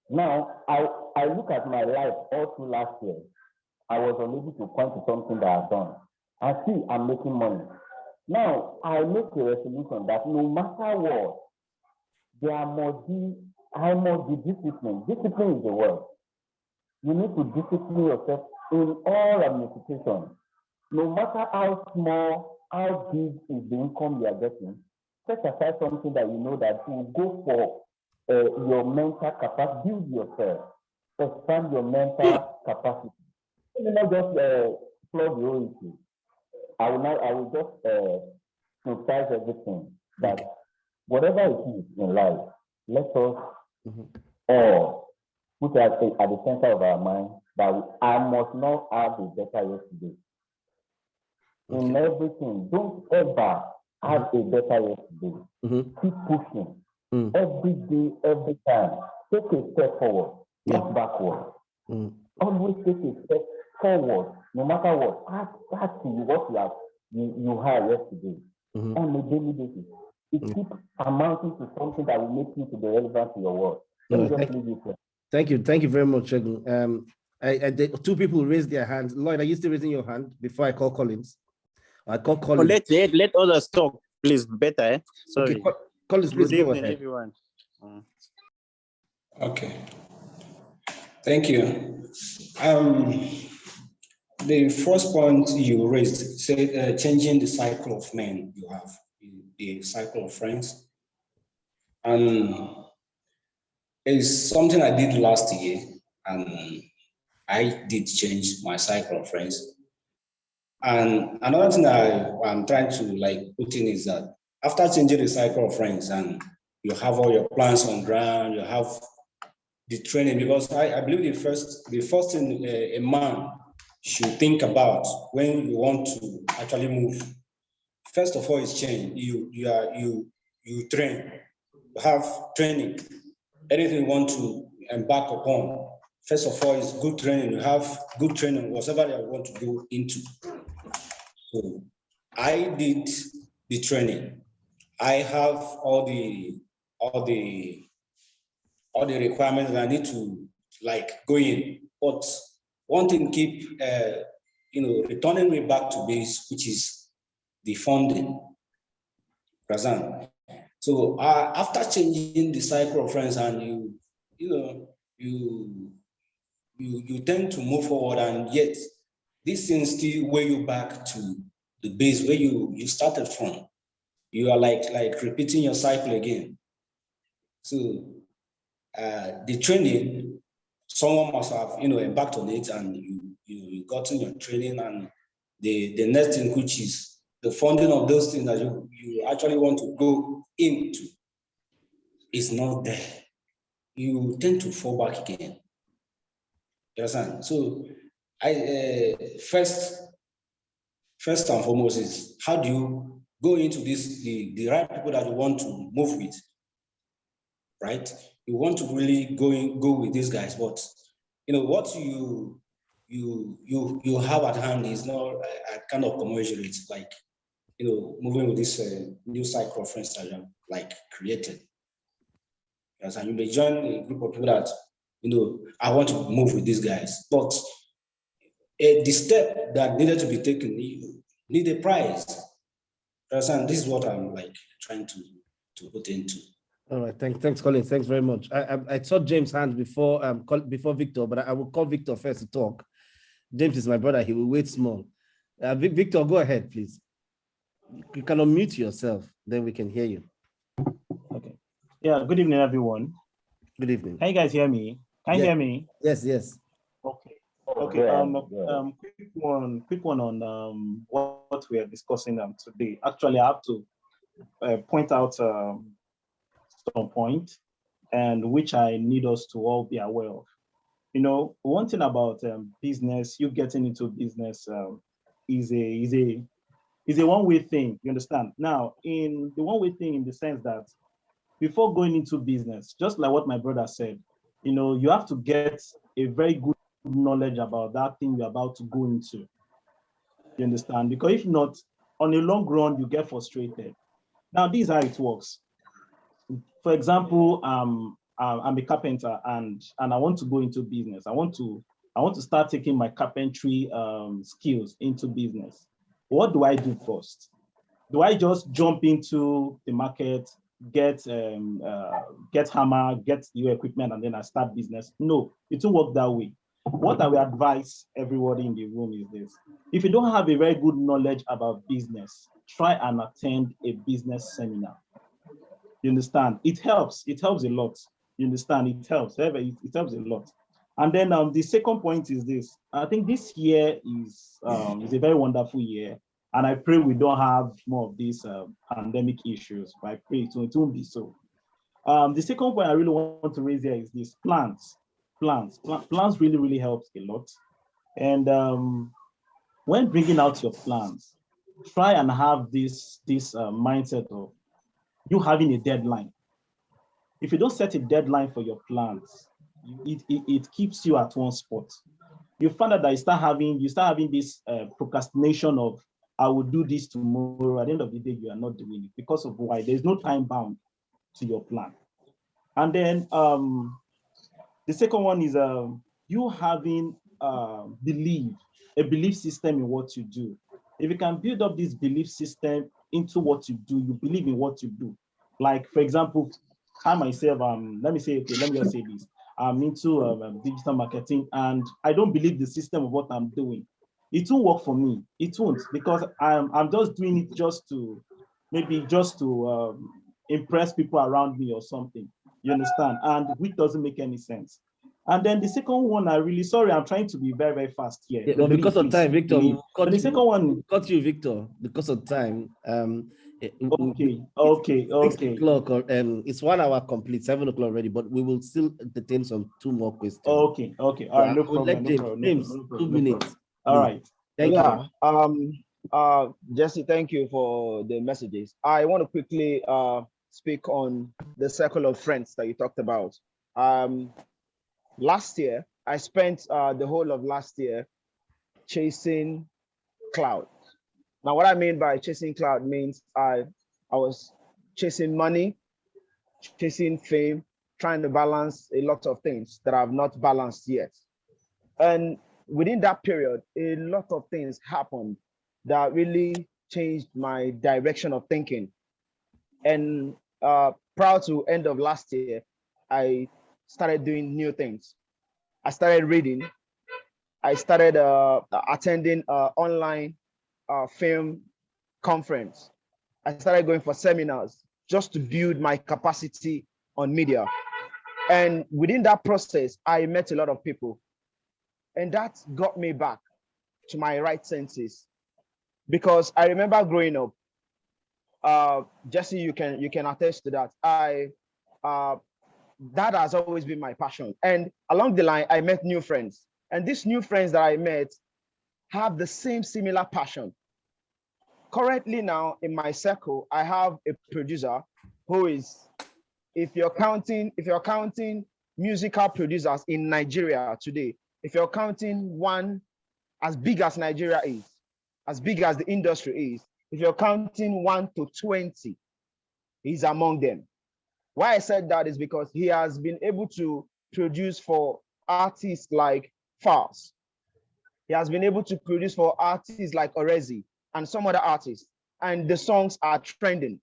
Now, I look at my life all through last year. I was unable to point to something that I've done. I see I'm making money. Now, I make a resolution that no matter what, I must be disciplined. Discipline is the word. You need to discipline yourself in all ramifications. No matter how small, how big is the income you are getting, set aside something that you know that will go for your mental capacity, build yourself, expand your mental capacity. You not just plug your own issue. I will just synthesize everything that whatever it is in life, let us all put at the center of our mind that I must not have a better yesterday. In everything, don't ever have a better yesterday. Keep pushing. Every day, every time. Take a step forward, not backward. Always take a step forward, no matter what. Add to what you had yesterday on a daily basis. It keeps amounting to something that will make you to be relevant to your world. Thank you very much, Shegun. Two people raised their hands. Lloyd, are you still raising your hand before I call Collins? I call Collins. Let others talk, please. Better. Eh? Sorry. Okay, Collins, please go ahead. Everyone. Okay. Thank you. The first point you raised said changing the cycle of men you have, the cycle of friends. And it's something I did last year, and I did change my cycle of friends. And another thing I'm trying to put in is that after changing the cycle of friends and you have all your plans on ground, you have the training, because I believe the first thing a man should think about when you want to actually move, first of all, is change. You train, you have training. Anything you want to embark upon, first of all, is good training. You have good training, whatever you want to go into. So I did the training. I have all the requirements that I need to go in. But one thing keep returning me back to base, which is the funding. Present. So after changing the cycle of friends, and you tend to move forward, and yet these things still weigh you back to the base where you started from. You are like repeating your cycle again. So the training, someone must have embarked on it, and you gotten your training, and the next thing, which is the funding of those things that you actually want to go into. is not there, you tend to fall back again. You understand? So first and foremost is, how do you go into the right people that you want to move with, right? You want to really go with these guys, but what you have at hand is not a kind of commensurate, like moving with this new cycle of friends that you have created. Yes, and you may join a group of people that I want to move with these guys, but the step that needed to be taken, you need a prize. And this is what I'm trying to put into. All right, thanks, Colin. Thanks very much. I saw James' hand before Victor, but I will call Victor first to talk. James is my brother. He will wait small. Victor, go ahead, please. You can unmute yourself, then we can hear you. Okay. Yeah. Good evening, everyone. Good evening. Can you guys hear me? Can you hear me? Yes. Yes. Okay. Okay. Quick one on what we are discussing today. Actually, I have to point out some point, and which I need us to all be aware of. One thing about business, you getting into business is a one-way thing. You understand? Now, in the one-way thing, in the sense that before going into business, just like what my brother said, you have to get a very good knowledge about that thing you're about to go into. You understand? Because if not, on a long run, you get frustrated. Now, this is how it works. For example, I'm a carpenter and I want to go into business. I want to start taking my carpentry skills into business. What do I do first? Do I just jump into the market, get hammer, get new equipment, and then I start business? No, it won't work that way. What I will advise everybody in the room is this: if you don't have a very good knowledge about business, try and attend a business seminar. You understand? It helps. It helps a lot. You understand? It helps. It helps a lot. And then the second point is this: I think this year is a very wonderful year, and I pray we don't have more of these pandemic issues. I pray it won't be so. The second point I really want to raise here is this: plans. Plans really helps a lot. And when bringing out your plans, try and have this mindset of you having a deadline. If you don't set a deadline for your plans, it keeps you at one spot. You find out that you start having this procrastination of, I will do this tomorrow. At the end of the day, you are not doing it because of why? There's no time bound to your plan. And then the second one is you having a belief system in what you do. If you can build up this belief system into what you do, you believe in what you do. Like, for example, I myself, let me just say this. I'm into digital marketing, and I don't believe the system of what I'm doing. It won't work for me. It won't, because I'm just doing it just to impress people around me or something. You understand? And which doesn't make any sense. And then the second one, I'm trying to be very, very fast here. Yeah, because of time, Victor. The second one, cut you, Victor, because of time. Okay. 6 o'clock, or it's 1 hour complete, 7 o'clock already, but we will still entertain two more questions. Okay. All right, no problem. James, 2 minutes. All right. Thank you. Jesse, thank you for the messages. I want to quickly speak on the circle of friends that you talked about. Last year, I spent the whole of last year chasing cloud. Now, what I mean by chasing cloud means I was chasing money, chasing fame, trying to balance a lot of things that I've not balanced yet. And within that period, a lot of things happened that really changed my direction of thinking. And prior to end of last year, I started doing new things. I started reading. I started attending online film conference. I started going for seminars just to build my capacity on media. And within that process, I met a lot of people. And that got me back to my right senses. Because I remember growing up, Jesse, you can attest to that. that has always been my passion. And along the line, I met new friends. And these new friends that I met have the same similar passion. Currently now in my circle, I have a producer who is, if you're counting musical producers in Nigeria today, if you're counting one as big as Nigeria is, as big as the industry is, if you're counting 1 to 20, he's among them. Why I said that is because he has been able to produce for artists like Fars. He has been able to produce for artists like Orezi and some other artists, and the songs are trending.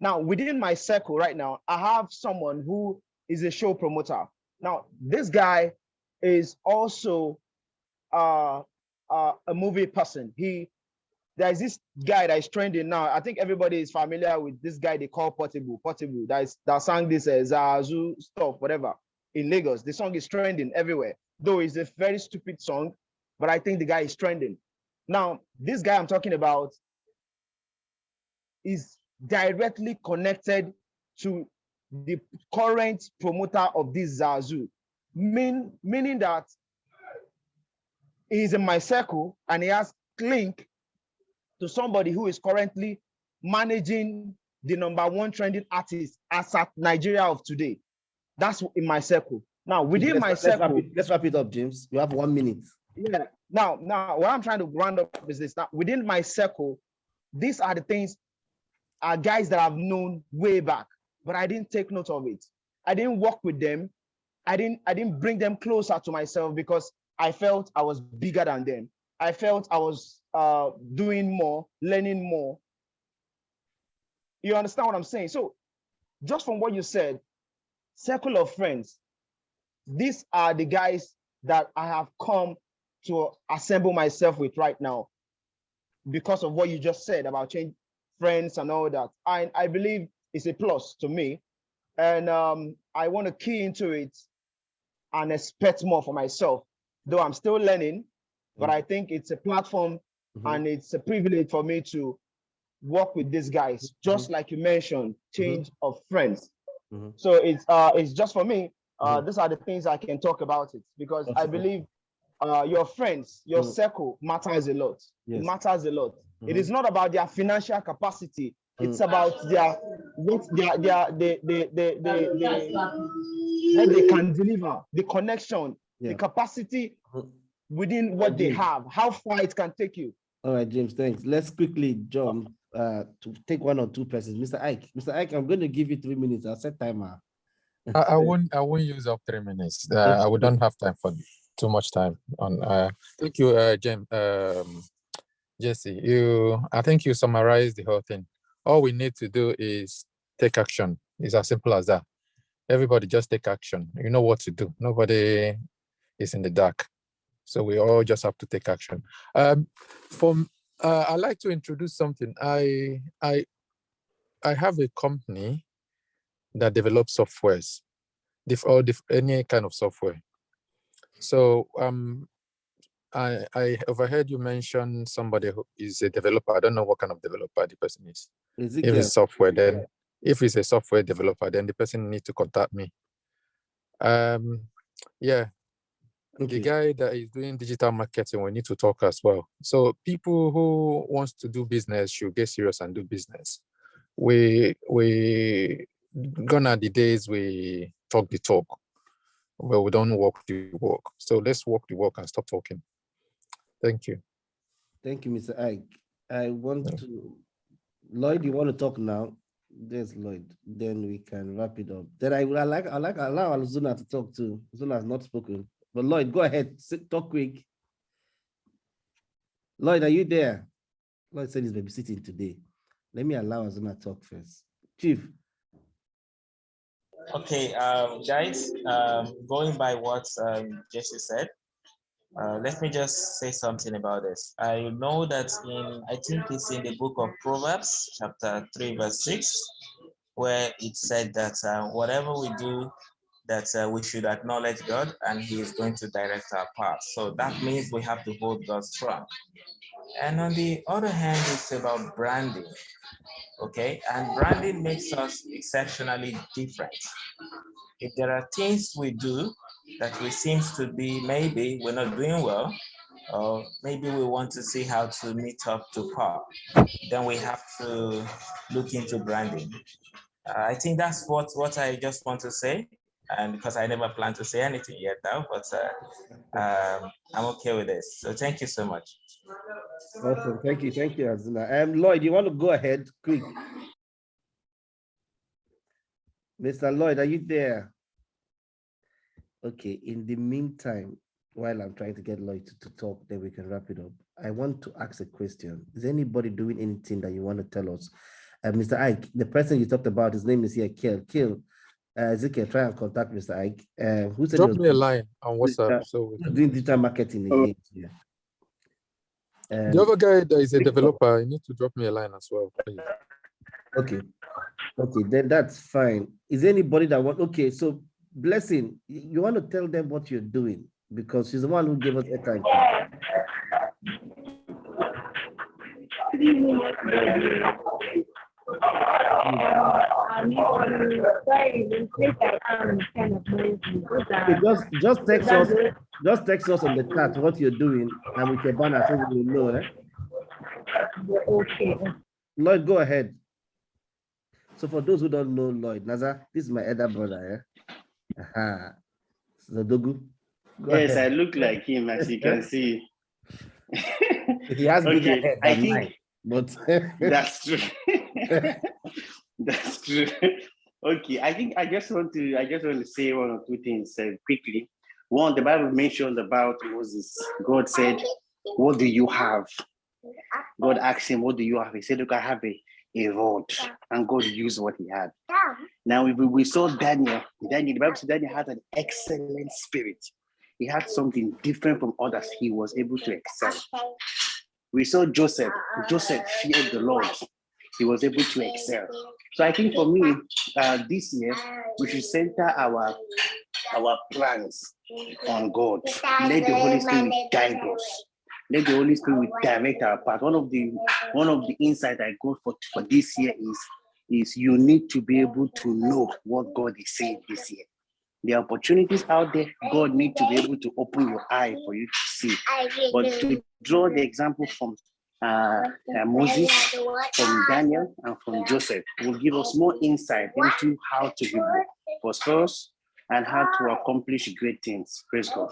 Now, within my circle right now, I have someone who is a show promoter. Now, this guy is also a movie person. There's this guy that is trending now. I think everybody is familiar with this guy they call Portable. Portable that sang this Zazu stuff, whatever, in Lagos. The song is trending everywhere. Though it's a very stupid song, but I think the guy is trending. Now, this guy I'm talking about is directly connected to the current promoter of this Zazu, meaning that he's in my circle and he has link to somebody who is currently managing the #1 trending artist as at Nigeria of today. That's in my circle. Now, within my circle, let's wrap it up, James. You have 1 minute. Yeah. Now, what I'm trying to round up is this. Now, within my circle, these are the things are guys that I've known way back, but I didn't take note of it. I didn't work with them. I didn't bring them closer to myself because I felt I was bigger than them. I felt I was doing more, learning more. You understand what I'm saying? So just from what you said, circle of friends, these are the guys that I have come to assemble myself with right now because of what you just said about change friends and all that. I believe it's a plus to me. And I want to key into it and expect more for myself, though I'm still learning, but I think it's a platform and it's a privilege for me to work with these guys, just like you mentioned, change of friends. So it's just for me. These are the things I can talk about it because I believe your friends, your circle matters a lot. It matters a lot. It is not about their financial capacity. It's about what they can deliver, the connection, the capacity within what they have, how far it can take you. All right, James, thanks. Let's quickly jump to take 1 or 2 persons. Mr. Ike, I'm going to give you 3 minutes. I'll set timer. I won't use up 3 minutes. We don't have time for too much time on. Thank you, James. Jesse, I think you summarized the whole thing. All we need to do is take action. It's as simple as that. Everybody just take action. You know what to do. Nobody is in the dark. So we all just have to take action. I'd like to introduce something. I have a company that develops softwares, any kind of software. So I overheard you mention somebody who is a developer. I don't know what kind of developer the person is. If it's software, then if it's a software developer, then the person needs to contact me. The guy that is doing digital marketing, we need to talk as well. So people who wants to do business should get serious and do business. We gone are the days we talk the talk, but we don't walk the walk. So let's walk the walk and stop talking. Thank you. Thank you, Mr. Ike. I want to, Lloyd, you want to talk now? There's Lloyd. Then we can wrap it up. Then I like allow Zuna to talk too. Zuna has not spoken. But Lloyd, go ahead. Talk quick. Lloyd, are you there? Lloyd said he's babysitting today. Let me allow Azuna to talk first. Chief. Okay, guys, going by what Jesse said, let me just say something about this. I know that I think it's in the book of Proverbs, chapter 3, verse 6, where it said that whatever we do, that we should acknowledge God and He is going to direct our path. So that means we have to hold God strong. And on the other hand, it's about branding. Okay, and branding makes us exceptionally different. If there are things we do that we seems to be, maybe we're not doing well, or maybe we want to see how to meet up to par, then we have to look into branding. I think that's what I just want to say, and because I never plan to say anything yet now, but I'm okay with this. So thank you so much. Awesome. Thank you, Azuna. Lloyd, you want to go ahead, quick? Mr. Lloyd, are you there? Okay, in the meantime, while I'm trying to get Lloyd to talk, then we can wrap it up. I want to ask a question. Is anybody doing anything that you want to tell us? Mr. Ike, the person you talked about, his name is here, Kill. Ezekiel, try and contact Mr. Ike. Who said Drop me a line on WhatsApp. So we can doing digital marketing again. Yeah. The other guy that is a developer, you need to drop me a line as well, please. Okay, then that's fine. Is anybody that want? Okay, so Blessing, you want to tell them what you're doing because she's the one who gave us airtime. Just text us. Just text us on the chat what you're doing, and with your banner, so we will know. Okay. Lloyd, go ahead. So for those who don't know Lloyd, Naza, this is my elder brother. Aha. Zodogu. Yes, I look like him, as you can see. He has bigger head than mine, but that's true. That's true. Okay, I think I just want to say one or two things quickly. One, the Bible mentions about Moses. God said, "What do you have?" God asked him, "What do you have?" He said, "Look, I have a rod," and God used what he had. Now we saw Daniel. The Bible said Daniel had an excellent spirit. He had something different from others. He was able to excel. We saw Joseph. Joseph feared the Lord. He was able to excel. So I think for me, this year, we should center our plans on God. Let the Holy Spirit guide us. Let the Holy Spirit direct our path. One of the insights I got for this year is you need to be able to know what God is saying this year. The opportunities out there, God needs to be able to open your eye for you to see. But to draw the example from Moses, from Daniel, and from Joseph will give us more insight into how to be prosperous and how to accomplish great things. Praise God.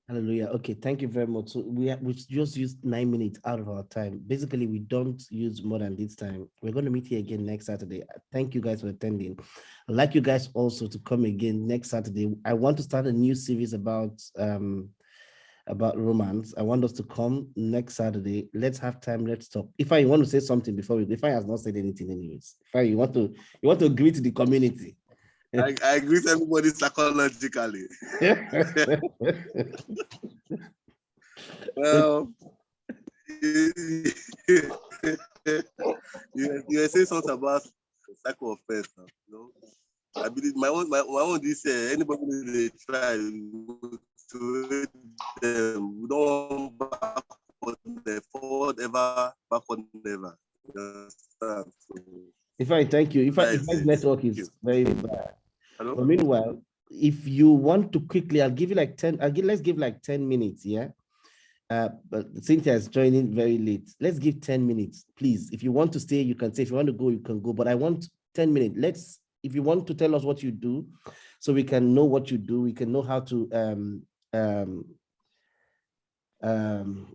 Hallelujah. Okay, thank you very much. So we just used 9 minutes out of our time. Basically, we don't use more than this time. We're going to meet here again next Saturday. Thank you guys for attending. I'd like you guys also to come again next Saturday. I want to start a new series about romance. I want us to come next Saturday. Let's have time. Let's talk. If you want to say something before we, if I has not said anything anyways. If you want to greet the community. I greet everybody psychologically. Well, you say something about cycle of faith. You know, I believe my own this year. Anybody they try to them, we don't back on the forward ever, backward never. So, if I thank you. If I network is very bad. Hello? But meanwhile, if you want to quickly, I'll give you like 10. Let's give like 10 minutes. Yeah. But Cynthia is joining very late. Let's give 10 minutes, please. If you want to stay, you can stay. If you want to go, you can go. But I want 10 minutes. If you want to tell us what you do, so we can know what you do, we can know how to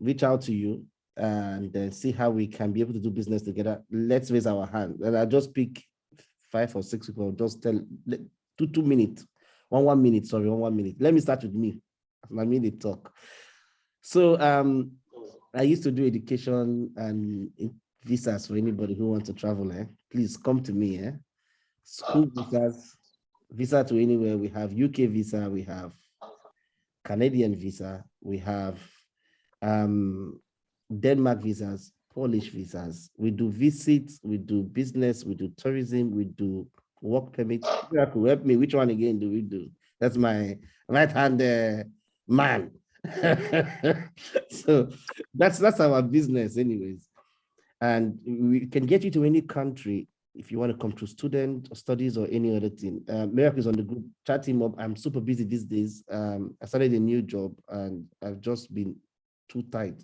reach out to you and see how we can be able to do business together. Let's raise our hand. And I'll just pick 5 or 6 people. Just tell 2 minutes, 1 minute. Sorry, 1 minute. Let me start with me. I mean the talk. So I used to do education and visas for anybody who wants to travel. Please come to me. School visas, visa to anywhere. We have UK visa, we have Canadian visa, we have Denmark visas, Polish visas. We do visits, we do business, we do tourism, we do work permit. Miracle, help me. Which one again do we do? That's my right hand man. So that's our business, anyways. And we can get you to any country if you want to come to student studies or any other thing. Miracle is on the group. Chat him up. I'm super busy these days. I started a new job and I've just been too tight.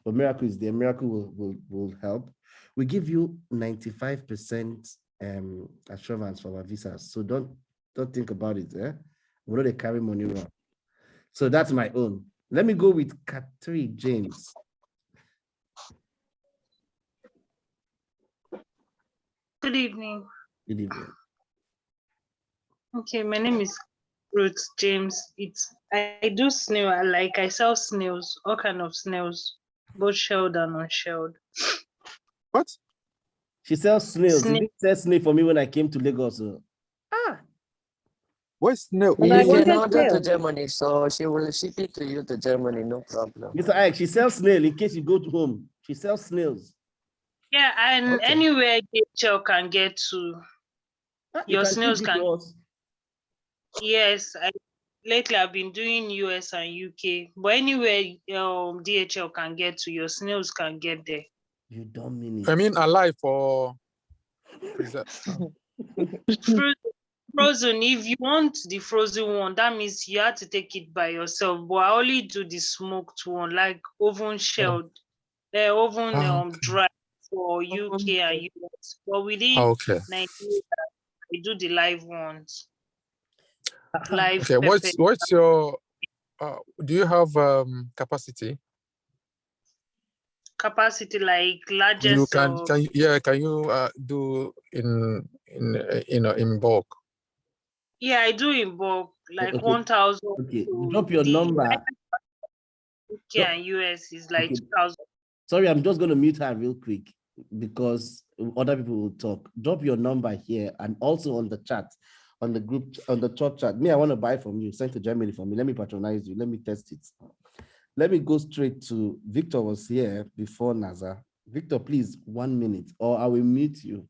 But Miracle is there. Miracle will help. We give you 95% assurance for our visas. So don't think about it. We know they carry money around. So that's my own. Let me go with Catherine James. Good evening. Good evening. Okay, my name is Ruth James. I do snail. I sell snails, all kind of snails, both shelled and unshelled. What? She sells snails. Snail. She did sell snail for me when I came to Lagos. What's snail? You can order to Germany, so she will ship it to you to Germany, no problem. Mr. Ike, she sells snail in case you go to home. She sells snails. Yeah, and anywhere DHL can get to, your snails can. Yes, lately I've been doing US and UK, but anywhere DHL can get to, your snails can get there. You don't mean it. I mean, alive or frozen. If you want the frozen one, that means you have to take it by yourself. But I only do the smoked one, like oven shelled, oven dry for UK and US. But within Nigeria, we do the live ones. Live. Okay, what's your do you have capacity? Capacity like largest. You can you do in bulk? Yeah, I do in bulk, like 1,000. Okay, drop your number. UK and US is like 2,000. Sorry, I'm just going to mute her real quick because other people will talk. Drop your number here and also on the chat, on the group, on the church chat. Me, I want to buy from you. Send to Germany for me. Let me patronize you. Let me test it. Let me go straight to Victor was here before Naza. Victor, please, 1 minute or I will mute you.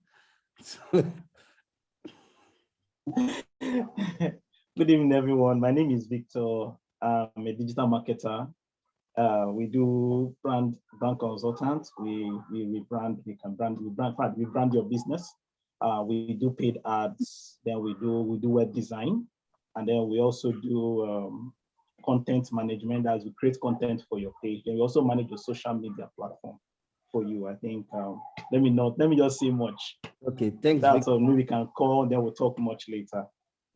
Good evening, everyone. My name is Victor. I'm a digital marketer. We do brand consultants. We brand your business. We do paid ads. Then we do web design, and then we also do content management, as we create content for your page. And we also manage your social media platform for you. I think let me just say much. Okay, thanks. That's all. Maybe we can call, then we'll talk much later.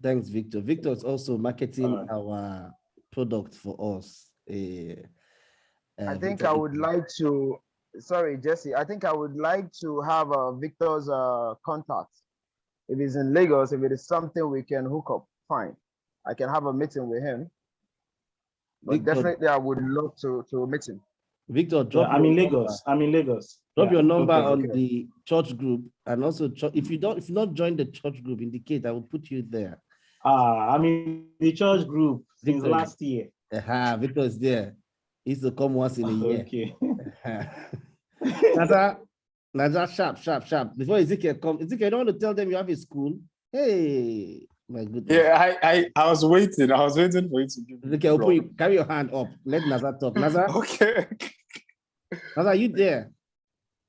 Thanks, Victor. Victor is also marketing our product for us. I think I would like to, sorry, Jesse, I think I would like to have Victor's contact. If he's in Lagos, if it is something we can hook up, fine. I can have a meeting with him. But Victor, definitely I would love to meet him. Victor, drop I'm in Lagos. I'm in Lagos. Drop your number on the church group, and also if you not join the church group, indicate. I will put you there. I'm in the church group since last year. Victor is there. He used to come once in a year. Okay. Naza, sharp. Before Ezekiel comes, Ezekiel, I don't want to tell them you have a school. Hey, my goodness. Yeah, I was waiting. I was waiting for you to give me. Ezekiel, carry your hand up. Let Naza talk. Naza. Okay. Naza, are you there?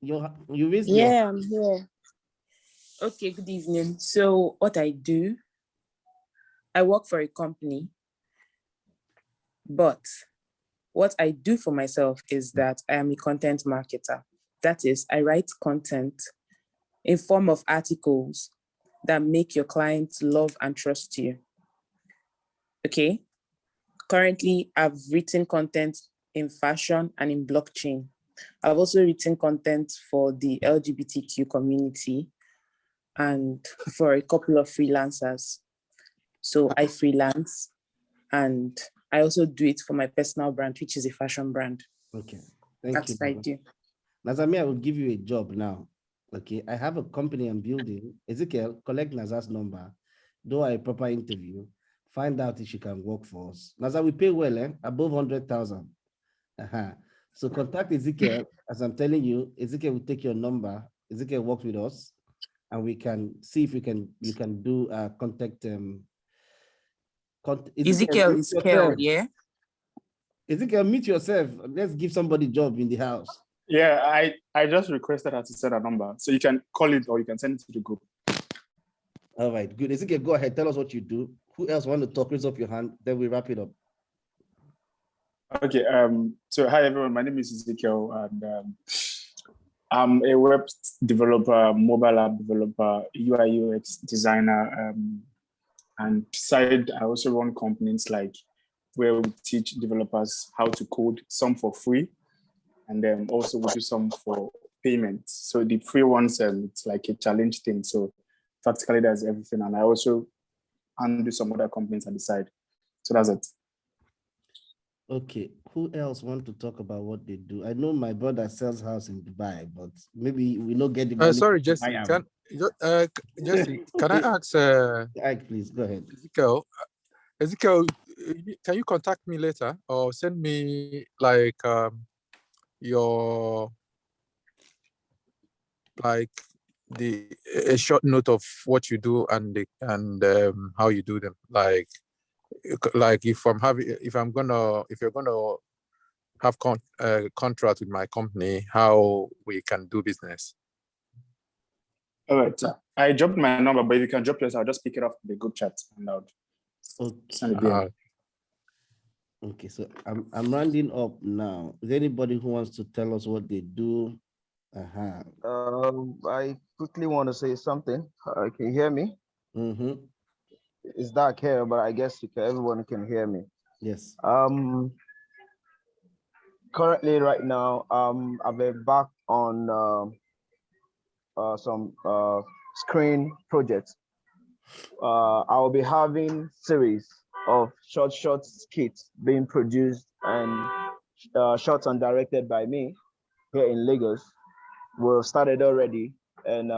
You raised Yeah, I'm here. Okay, good evening. So what I do, I work for a company, but what I do for myself is that I am a content marketer. That is, I write content in form of articles that make your clients love and trust you. Okay. Currently, I've written content in fashion and in blockchain. I've also written content for the LGBTQ community and for a couple of freelancers. So I freelance and I also do it for my personal brand, which is a fashion brand. Okay, thank That's you. what I do. Nazami, I will give you a job now. Okay, I have a company I'm building. Ezekiel, collect Naza's number, do a proper interview, find out if she can work for us. Naza, we pay well, above 100,000. So contact Ezekiel. As I'm telling you, Ezekiel will take your number. Ezekiel works with us. and we can see if you can do contact Ezekiel is Kel, yeah. Ezekiel, meet yourself. Let's give somebody a job in the house. Yeah, I just requested her to send a number. So you can call it or you can send it to the group. All right, good. Ezekiel, go ahead. Tell us what you do. Who else want to talk? Raise up your hand. Then we wrap it up. Okay. So hi everyone. My name is Ezekiel, and I'm a web developer, mobile app developer, UI UX designer, and beside I also run companies like where we teach developers how to code, some for free, and then also we do some for payments. So the free ones, it's like a challenge thing. So practically that's everything, and I also handle some other companies on the side. So that's it. Okay, who else want to talk about what they do? I know my brother sells house in Dubai, but maybe we don't get the money. Sorry, Jesse, can I ask? Ike, please go ahead. Ezekiel, can you contact me later or send me like your a short note of what you do and how you do them, like if you're gonna have contract with my company, how we can do business. All right, I dropped my number, but if you can drop yours, I'll just pick it up in the group chat and I'll send it in. Okay, so I'm rounding up now. Is there anybody who wants to tell us what they do? I quickly want to say something. Can you hear me? Mm-hmm. It's dark here, but I guess everyone can hear me. Yes. Currently, right now, I've been back on some screen projects. I'll be having series of short skits being produced and shot and directed by me here in Lagos. We've started already, and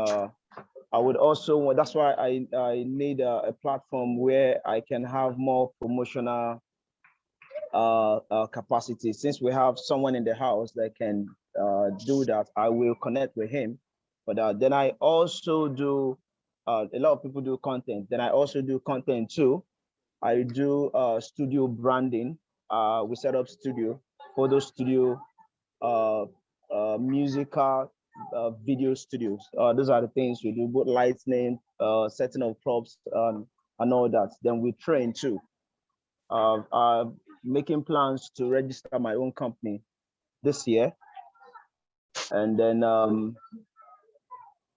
I would also, that's why I need a platform where I can have more promotional capacity. Since we have someone in the house that can do that, I will connect with him. But then I also do, a lot of people do content. Then I also do content too. I do studio branding. We set up studio, photo studio, musical, video studios. Those are the things we do, both lighting, setting of props, and all that. Then we train too. Making plans to register my own company this year, and then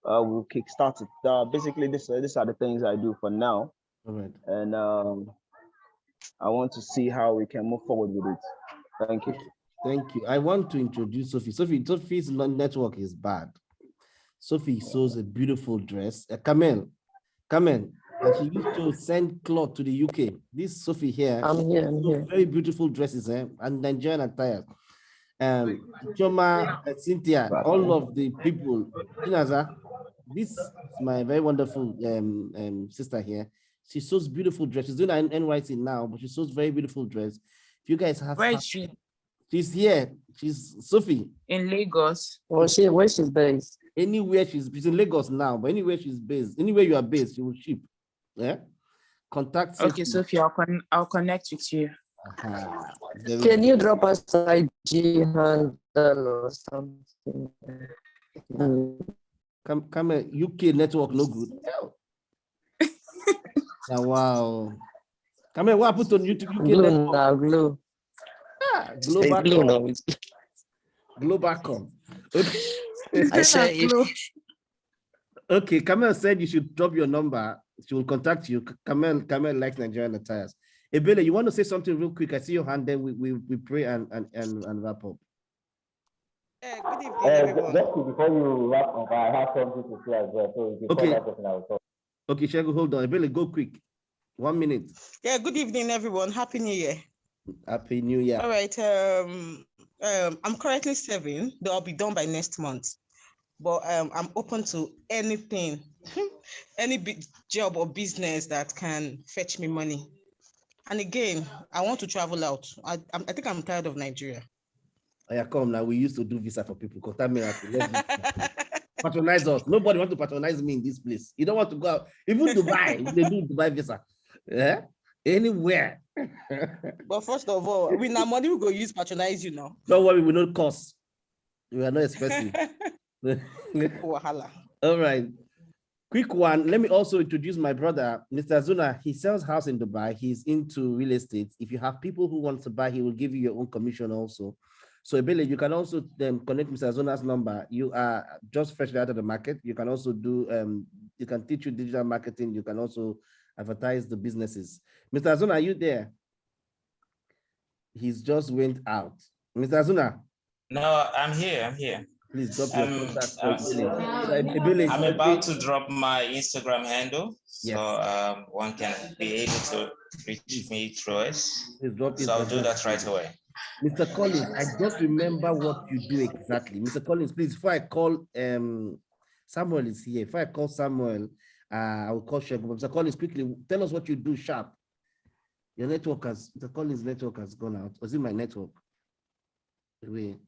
we'll kickstart it. Basically, these are the things I do for now. All right. And I want to see how we can move forward with it. Thank you. Thank you. I want to introduce Sophie. Sophie's network is bad. Sophie sews a beautiful dress. Kamel, and she used to send cloth to the UK. This Sophie here, I'm here. Very beautiful dresses, and Nigerian attire. Choma, Cynthia, all of the people. This is my very wonderful sister here. She sews beautiful dresses. She's doing NYC now, but she sews very beautiful dress. If you guys have, where is she? She's here. She's Sophie in Lagos. Where she's based? Anywhere she's in Lagos now, but anywhere she's based, anywhere you are based, she will ship. Yeah. Contact. Okay, Sophie, I'll connect with you. Can you drop us IG handle or something? Come UK network no good. Wow. Come here, what happened on YouTube? UK Glue network? now, glue. Globacom. Okay. I said Okay, Kamel said you should drop your number. She will contact you. Kamel likes Nigerian attires. Ebele, you want to say something real quick? I see your hand. Then we pray and wrap up. Good evening, everyone. Just before you wrap up, I have something to say as well. So if you Okay. that person, I will talk. Okay, Shego, hold on. Ebele, go quick. 1 minute. Yeah, good evening, everyone. Happy New Year. Happy New Year. All right. I'm currently serving, though I'll be done by next month. But I'm open to anything, any big job or business that can fetch me money. And again, I want to travel out. I think I'm tired of Nigeria. Yeah, come now. We used to do visa for people. Contact me. patronize us. Nobody wants to patronize me in this place. You don't want to go out. Even Dubai, they do Dubai visa. Yeah, anywhere. But first of all, with our money, we go use patronize you now. Don't worry, we don't cost. We are not expensive. Wahala. All right. Quick one. Let me also introduce my brother, Mr. Zuna. He sells house in Dubai. He's into real estate. If you have people who want to buy, he will give you your own commission also. So, Ebele, you can also connect Mr. Zuna's number. You are just freshly out of the market. You can also do, you can teach you digital marketing. You can also advertise the businesses. Mr. Zuna, are you there? He's just went out. Mr. Zuna. No, I'm here. I'm here. Please drop your contact. I'm about to drop my Instagram handle, yes. So one can be able to reach me through it. So I'll do that right away. Mr. Collins, I just remember what you do exactly. Mr. Collins, please, before I call Samuel is here. If I call Samuel, I will call Shegun. Mr. Collins, quickly tell us what you do sharp. Your network has, Mr. Collins' network has gone out. Was it my network? Wait.